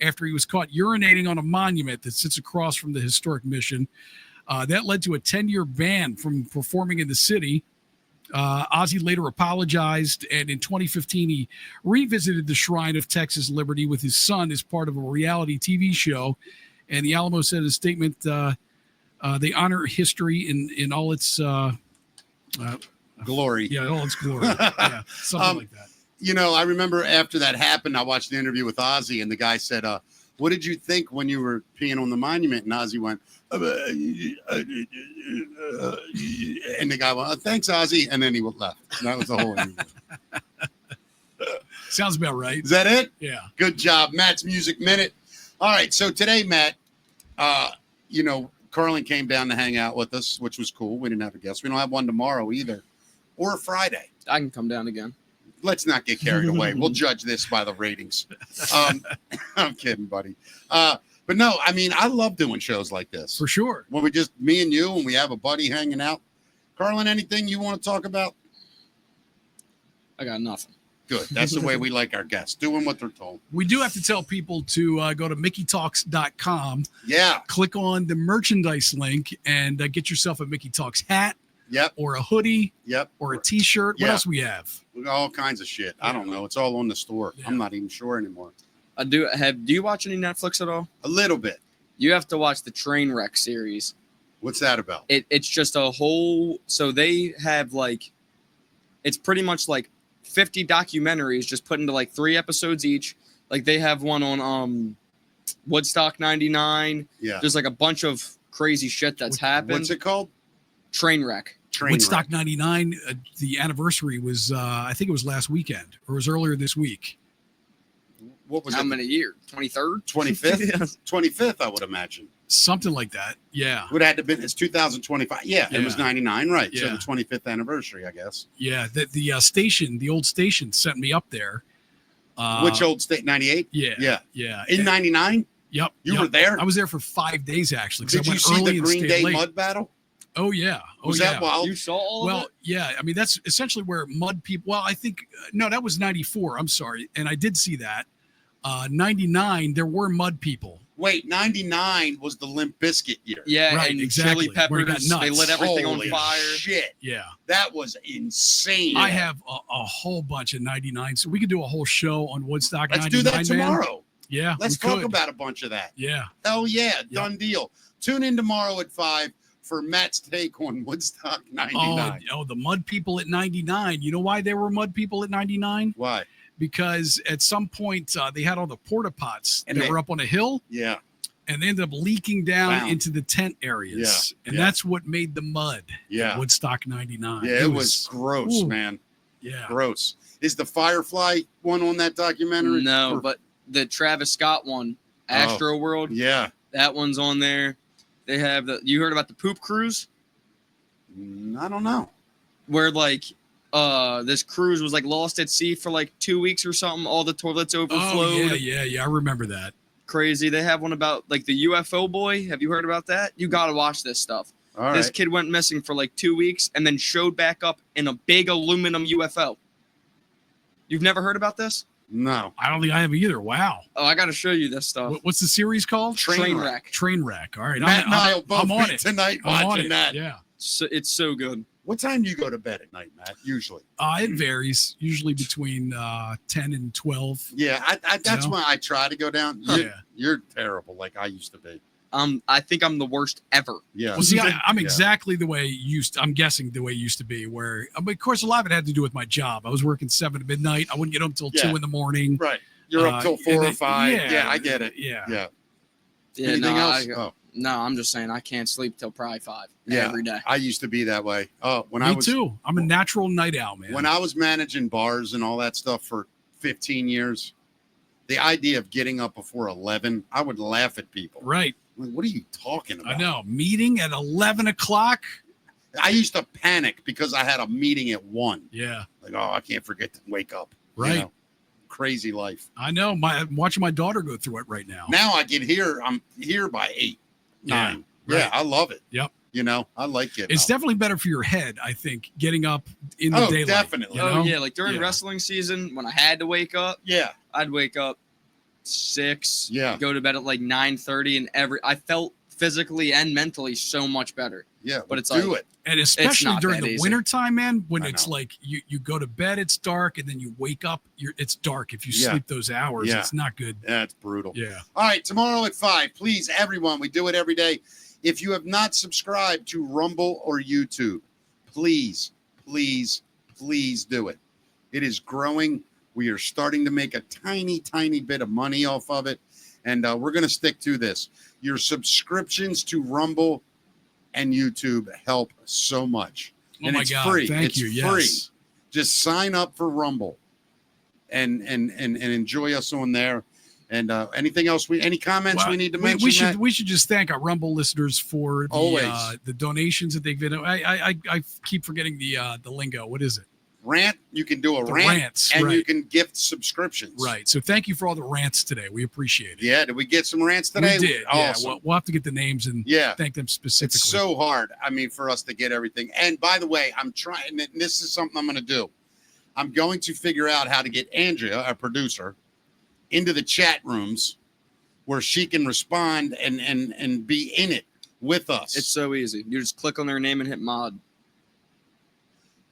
after he was caught urinating on a monument that sits across from the historic mission. That led to a 10-year ban from performing in the city. Ozzy later apologized, and in 2015, he revisited the Shrine of Texas Liberty with his son as part of a reality TV show. And the Alamo said in a statement, they honor history in all its Glory. yeah, all its glory. Yeah, something like that. You know, I remember after that happened, I watched an interview with Ozzy, and the guy said, what did you think when you were peeing on the monument? And Ozzy went, and the guy went, thanks, Ozzy. And then he left. And that was the whole interview. Sounds about right. Is that it? Yeah. Good job. Matt's Music Minute. All right. So today, Matt, you know, Carlin came down to hang out with us, which was cool. We didn't have a guest. We don't have one tomorrow either, or Friday. I can come down again. Let's not get carried away. We'll judge this by the ratings. I'm kidding, buddy. But no, I mean, I love doing shows like this. For sure. When we just, me and you, and we have a buddy hanging out. Carlin, anything you want to talk about? I got nothing. Good. That's the way we like our guests, doing what they're told. We do have to tell people to go to MickeyTalks.com, Yeah. click on the merchandise link, and get yourself a Mickey Talks hat Yep. or a hoodie Yep. or a T-shirt. What Yeah. else we have? We got all kinds of shit. I don't know. It's all on the store. Yeah. I'm not even sure anymore. Do you watch any Netflix at all? A little bit. You have to watch the Trainwreck series. What's that about? It's just a whole. So they have like, it's pretty much like 50 documentaries just put into like 3 episodes each. Like they have one on Woodstock 99. Yeah. There's like a bunch of crazy shit that's happened. What's it called? Trainwreck. Woodstock 99, the anniversary was, I think it was last weekend, or it was earlier this week. What was How it? many years? 23rd? 25th? 25th, I would imagine. Something like that. Yeah. Would have to been, it's 2025. Yeah, it was Yeah. 99, right. So Yeah. the 25th anniversary, I guess. Yeah. The station, the old station sent me up there. Which old state? 98? Yeah. Yeah. Yeah. In 99? Yep. You yep. were there? I was there for 5 days, actually. 'cause I Did you went see the early and Green stayed Day late. mud battle? Oh, yeah. Oh, Was yeah. that wild? You saw all of Well, it? yeah. I mean, that's essentially where mud people. Well, I think no, that was 94. I'm sorry, and I did see that. 99, there were mud people. Wait, 99 was the Limp Bizkit year. Yeah, Right, and exactly, Chili where it got Peppers. They nuts. lit everything Holy on fire. shit. Yeah. That was insane. I have a whole bunch of 99, so we could do a whole show on Woodstock. Let's 99, do that man. tomorrow. Yeah, Let's we talk could. about a bunch of that. Yeah, Hell yeah, done deal. Tune in tomorrow at 5 for Matt's take on Woodstock 99. oh, the mud people at 99. You know why there were mud people at 99? Why? Because at some point they had all the porta pots And that they- were up on a hill, Yeah. and they ended up leaking down Wow. into the tent areas, Yeah, and yeah. that's what made the mud. Yeah. at Woodstock 99. Yeah, it was gross, ooh. man. Yeah. Gross. Is the Firefly one on that documentary? No, Or- but the Travis Scott one, Astro World, yeah. that one's on there. They have you heard about the poop cruise? I don't know. Where like this cruise was like lost at sea for like 2 weeks or something. All the toilets overflowed. Oh, yeah. I remember that. Crazy. They have one about like the UFO boy. Have you heard about that? You got to watch this stuff. All This right. kid went missing for like 2 weeks and then showed back up in a big aluminum UFO. You've never heard about this? No. I don't think I have either. Wow. Oh, I got to show you this stuff. What's the series called? Trainwreck. Trainwreck. All right. Matt and I will both I'm on be it. tonight I'm on watching it. that. Yeah. So, it's so good. What time do you go to bed at night, Matt? Usually. It varies. Usually between 10 and 12. Yeah, that's You know? when I try to go down. Yeah. You're terrible, like I used to be. I think I'm the worst ever. Yeah. Well, see, I'm Yeah. exactly the way I'm guessing the way it used to be. Where, of course, a lot of it had to do with my job. I was working 7 to midnight. I wouldn't get home till Yeah. 2 in the morning. Right. You're up till 4 and or then- 5. Yeah, I get it. Yeah. Yeah. Yeah, Anything no, else? no, I'm just saying I can't sleep till probably 5 Yeah. every day. I used to be that way. Oh, when Me I was too. I'm a natural night owl, man. when I was managing bars and all that stuff for 15 years, the idea of getting up before 11, I would laugh at people. right. Like, what are you talking about? I know. Meeting at 11 o'clock. I used to panic because I had a meeting at 1. Yeah. Like, oh, I can't forget to wake up. Right. Crazy life. I know. I'm watching my daughter go through it right now. Now I get here. I'm here by 8, 9. Yeah, Yeah, right. I love it. Yep. I like it. It's definitely better for your head, I think, getting up in the daylight. definitely. you Oh know? yeah, like during Yeah. wrestling season when I had to wake up, Yeah. I'd wake up 6, Yeah. go to bed at like 9:30, and I felt physically and mentally so much better. Yeah. But it's do like- it. And especially not during that the easy. winter time, man, when I it's know. like you go to bed, it's dark, and then you wake up, it's dark. If you Yeah. sleep those hours, Yeah. it's not good. Yeah, it's brutal. Yeah. All right, tomorrow at 5. Please, everyone, we do it every day. If you have not subscribed to Rumble or YouTube, please, please, please do it. It is growing. We are starting to make a tiny, tiny bit of money off of it. And we're going to stick to this. Your subscriptions to Rumble and YouTube help so much. Oh And my it's God. free. Thank It's you. free. Yes. Just sign up for Rumble and enjoy us on there. And anything else? Any comments Well, we need to mention? we should Matt? we should just thank our Rumble listeners for Always. the donations that they've been. I keep forgetting the lingo. What is it? Rant. You can do a The rant, rants, and you right. can gift subscriptions. Right. So thank you for all the rants today. We appreciate it. Yeah. Did we get some rants today? We did. Awesome. Yeah. We'll have to get the names and Yeah. thank them specifically. It's so hard. I mean, for us to get everything. And by the way, I'm trying. And this is something I'm going to do. I'm going to figure out how to get Andrea, our producer, into the chat rooms where she can respond and be in it with us. It's so easy. You just click on their name and hit mod.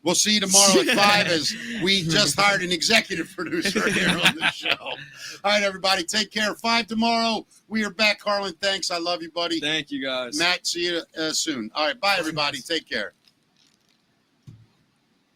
We'll see you tomorrow at 5 as we just hired an executive producer here on the show. All right, everybody, take care. 5 tomorrow. We are back. Harlan, thanks. I love you, buddy. Thank you guys. Matt, see you soon. All right, bye, everybody. Take care.